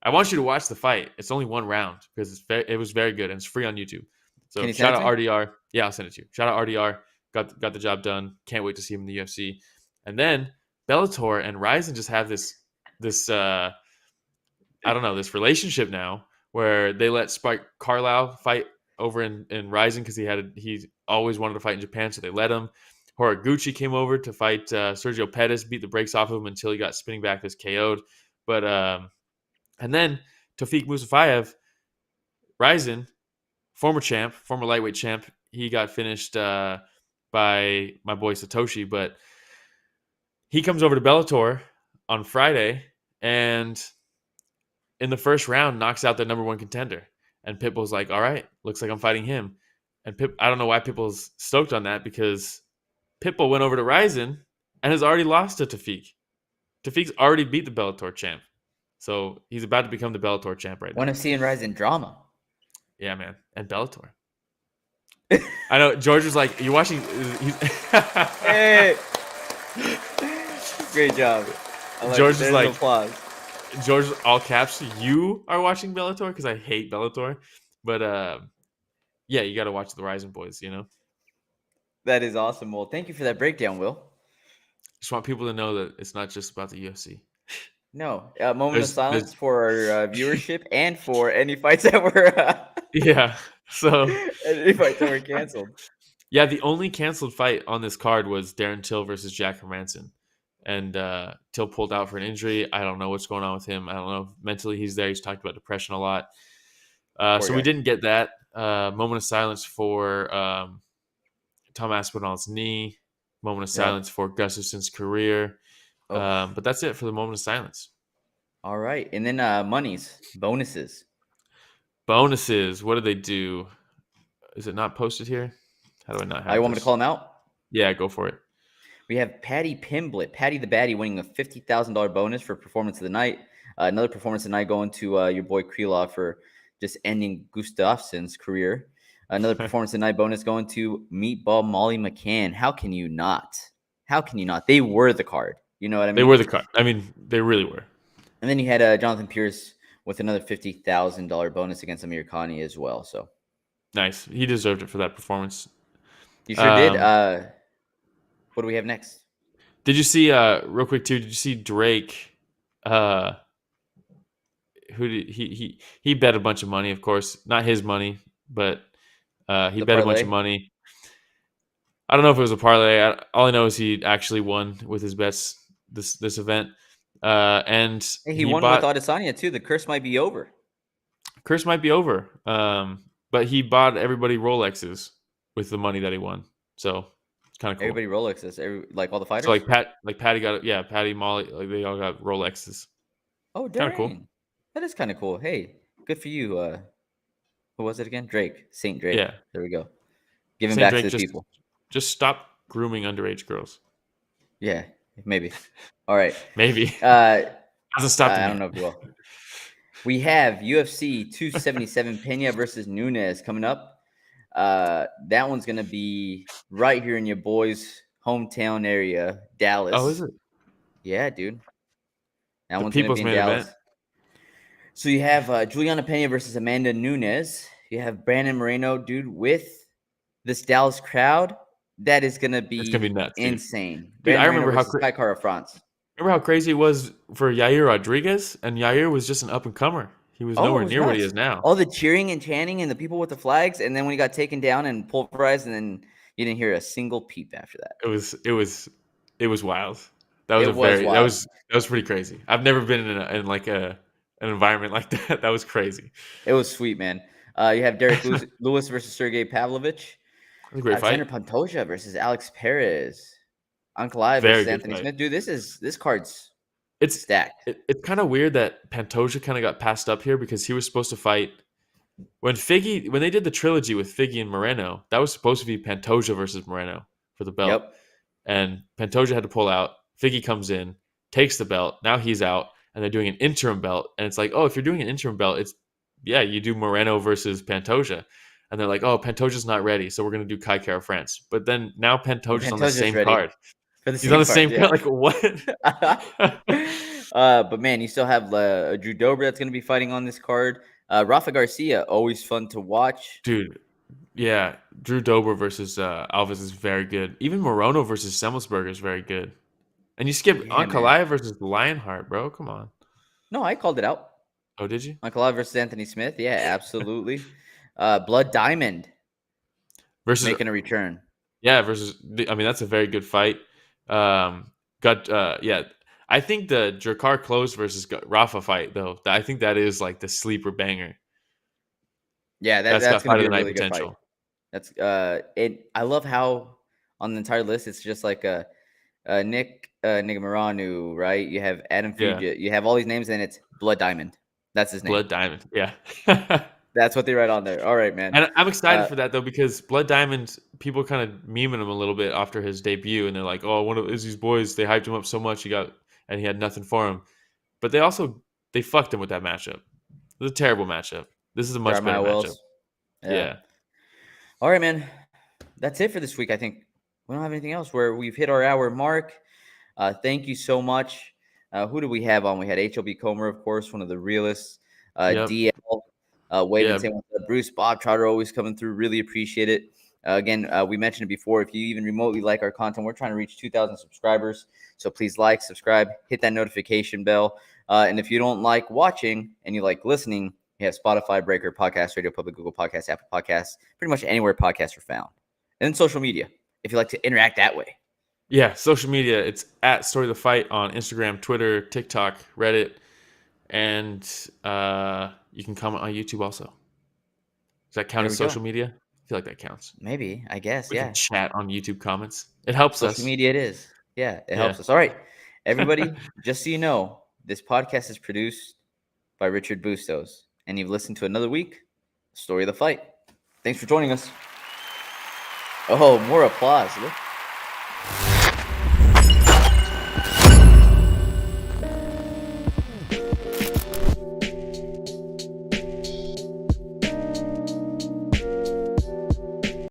I want you to watch the fight. It's only 1 round because it was very good and it's free on YouTube. So shout out RDR. Yeah, I'll send it to you. Shout out RDR. Got the job done. Can't wait to see him in the UFC. And then Bellator and Rizin just have this I don't know, this relationship now where they let Spike Krylov fight over in Rizin because he always wanted to fight in Japan, so they let him. Horiguchi came over to fight Sergio Pettis, beat the brakes off of him until he got spinning back was KO'd. But and then Tofik Musafayev, Rizin, former champ, former lightweight champ, he got finished by my boy Satoshi, but he comes over to Bellator on Friday and in the first round knocks out the number one contender. And Pitbull's like, all right, looks like I'm fighting him. And I don't know why Pitbull's stoked on that because Pitbull went over to Rizin and has already lost to Tofik. Tafik's already beat the Bellator champ. So he's about to become the Bellator champ right now. Want to see in Rizin drama. Yeah, man. And Bellator. I know. George was like, you watching? Hey. Great job. George is like, applause. George, all caps, you are watching Bellator? Because I hate Bellator. But yeah, you got to watch the Rizin boys, you know? That is awesome. Well, thank you for that breakdown, Will. Just want people to know that it's not just about the UFC. No. Moment of silence for our viewership and for any fights that were... yeah. So any fights that were canceled. Yeah, the only canceled fight on this card was Darren Till versus Jack Hermansson. And Till pulled out for an injury. I don't know what's going on with him. I don't know. Mentally, he's there. He's talked about depression a lot. So we didn't get that. Moment of silence for Tom Aspinall's knee. Moment of silence for Gustafsson's career. But that's it for the moment of silence. All right. And then bonuses. Bonuses. What do they do? Is it not posted here? How do I not have You want me to call them out? Yeah, go for it. We have Pimblett, Paddy the Baddy, winning a $50,000 bonus for performance of the night. Another performance of the night going to your boy Krylov for just ending Gustafsson's career. Another performance of the night bonus going to Meatball Molly McCann. How can you not? How can you not? They were the card. You know what I mean? They were the card. I mean, they really were. And then you had Jonathan Pearce with another $50,000 bonus against Amirkhani as well. So nice. He deserved it for that performance. You sure did. What do we have next? Did you see real quick too? Did you see Drake? Who did he bet a bunch of money? Of course, not his money, but he bet a bunch of money. I don't know if it was a parlay. All I know is he actually won with his bets this event. And he won with Adesanya too. The curse might be over. Curse might be over. But he bought everybody Rolexes with the money that he won. So it's kind of cool. Everybody Rolexes, like all the fighters. So Paddy got it. Paddy, Molly, like they all got Rolexes. Oh, dang. Cool. That is kind of cool. Hey, good for you. Who was it again? Drake, Saint Drake. Yeah, there we go. Giving back to the people. Just stop grooming underage girls. Yeah, maybe. All right, maybe. Hasn't stopped. I don't know if you will. We have UFC 277 Pena versus Nunes coming up. That one's gonna be right here in your boy's hometown area, Dallas. Oh, is it? Yeah, dude. That one's gonna be in Dallas. Event. So you have Juliana Pena versus Amanda Nunes. You have Brandon Moreno, dude, with this Dallas crowd. That is gonna be nuts, insane. Dude, I remember how France. Remember how crazy it was for Yair Rodriguez, and Yair was just an up and comer. He was nowhere near what he is now. All the cheering and chanting and the people with the flags, and then when he got taken down and pulverized, and then you didn't hear a single peep after that. It was wild. That was pretty crazy. I've never been in like an environment like that. That was crazy. It was sweet, man. You have Derek Lewis versus Sergey Pavlovich. That's a great fight. Alexander Pantoja versus Alex Perez. Ankalaev versus Anthony Smith. Dude, this card's stacked. It's kind of weird that Pantoja kind of got passed up here because he was supposed to fight when they did the trilogy with Figgy and Moreno. That was supposed to be Pantoja versus Moreno for the belt. Yep. And Pantoja had to pull out. Figgy comes in, takes the belt. Now he's out, and they're doing an interim belt. And it's like, oh, if you're doing an interim belt, you do Moreno versus Pantoja. And they're like, oh, Pantoja's not ready, so we're going to do Kai Kara France. But then now Pantoja's on the same card. He's on the same card. Like, what? But, man, you still have Drew Dober that's going to be fighting on this card. Rafa Garcia, always fun to watch. Dude, yeah. Drew Dober versus Alves is very good. Even Morono versus Semmelsberger is very good. And you skipped Ankalaev versus Lionheart, bro. Come on. No, I called it out. Oh, did you? Ankalaev versus Anthony Smith. Yeah, absolutely. Blood Diamond versus making a return. Yeah, that's a very good fight. I think the Drakkar Klose versus Rafa fight, though, I think that is like the sleeper banger. Yeah, that's going to be a really good fight. That's I love how on the entire list it's just like Nick Nigamaranu, right? You have Adam Fugia, you have all these names, and it's Blood Diamond. That's his name. Blood Diamond, yeah. That's what they write on there. All right, man. And I'm excited for that, though, because Blood Diamond, people kind of memeing him a little bit after his debut, and they're like, oh, one of Izzy's boys, they hyped him up so much, and he had nothing for him. But they fucked him with that matchup. It was a terrible matchup. This is a much better matchup. Yeah. All right, man. That's it for this week, I think. We don't have anything else. We've hit our hour mark. Thank you so much. Who do we have on? We had HLB Comer, of course, one of the realest. DL. Wade and saying Bruce, Bob Trotter always coming through. Really appreciate it. Again, we mentioned it before. If you even remotely like our content, we're trying to reach 2,000 subscribers. So please like, subscribe, hit that notification bell. And if you don't like watching and you like listening, you have Spotify, Breaker, Podcast, Radio Public, Google Podcasts, Apple Podcasts, pretty much anywhere podcasts are found. And then social media, if you like to interact that way. Yeah, social media. It's at Story of the Fight on Instagram, Twitter, TikTok, Reddit, and you can comment on YouTube also. Does that count as social media? I feel like that counts. Maybe, I guess, we can chat on YouTube comments. It helps us. Social media it is. Yeah, it helps us. All right, everybody, just so you know, this podcast is produced by Richard Bustos, and you've listened to another week, Story of the Fight. Thanks for joining us. Oh, more applause. Look.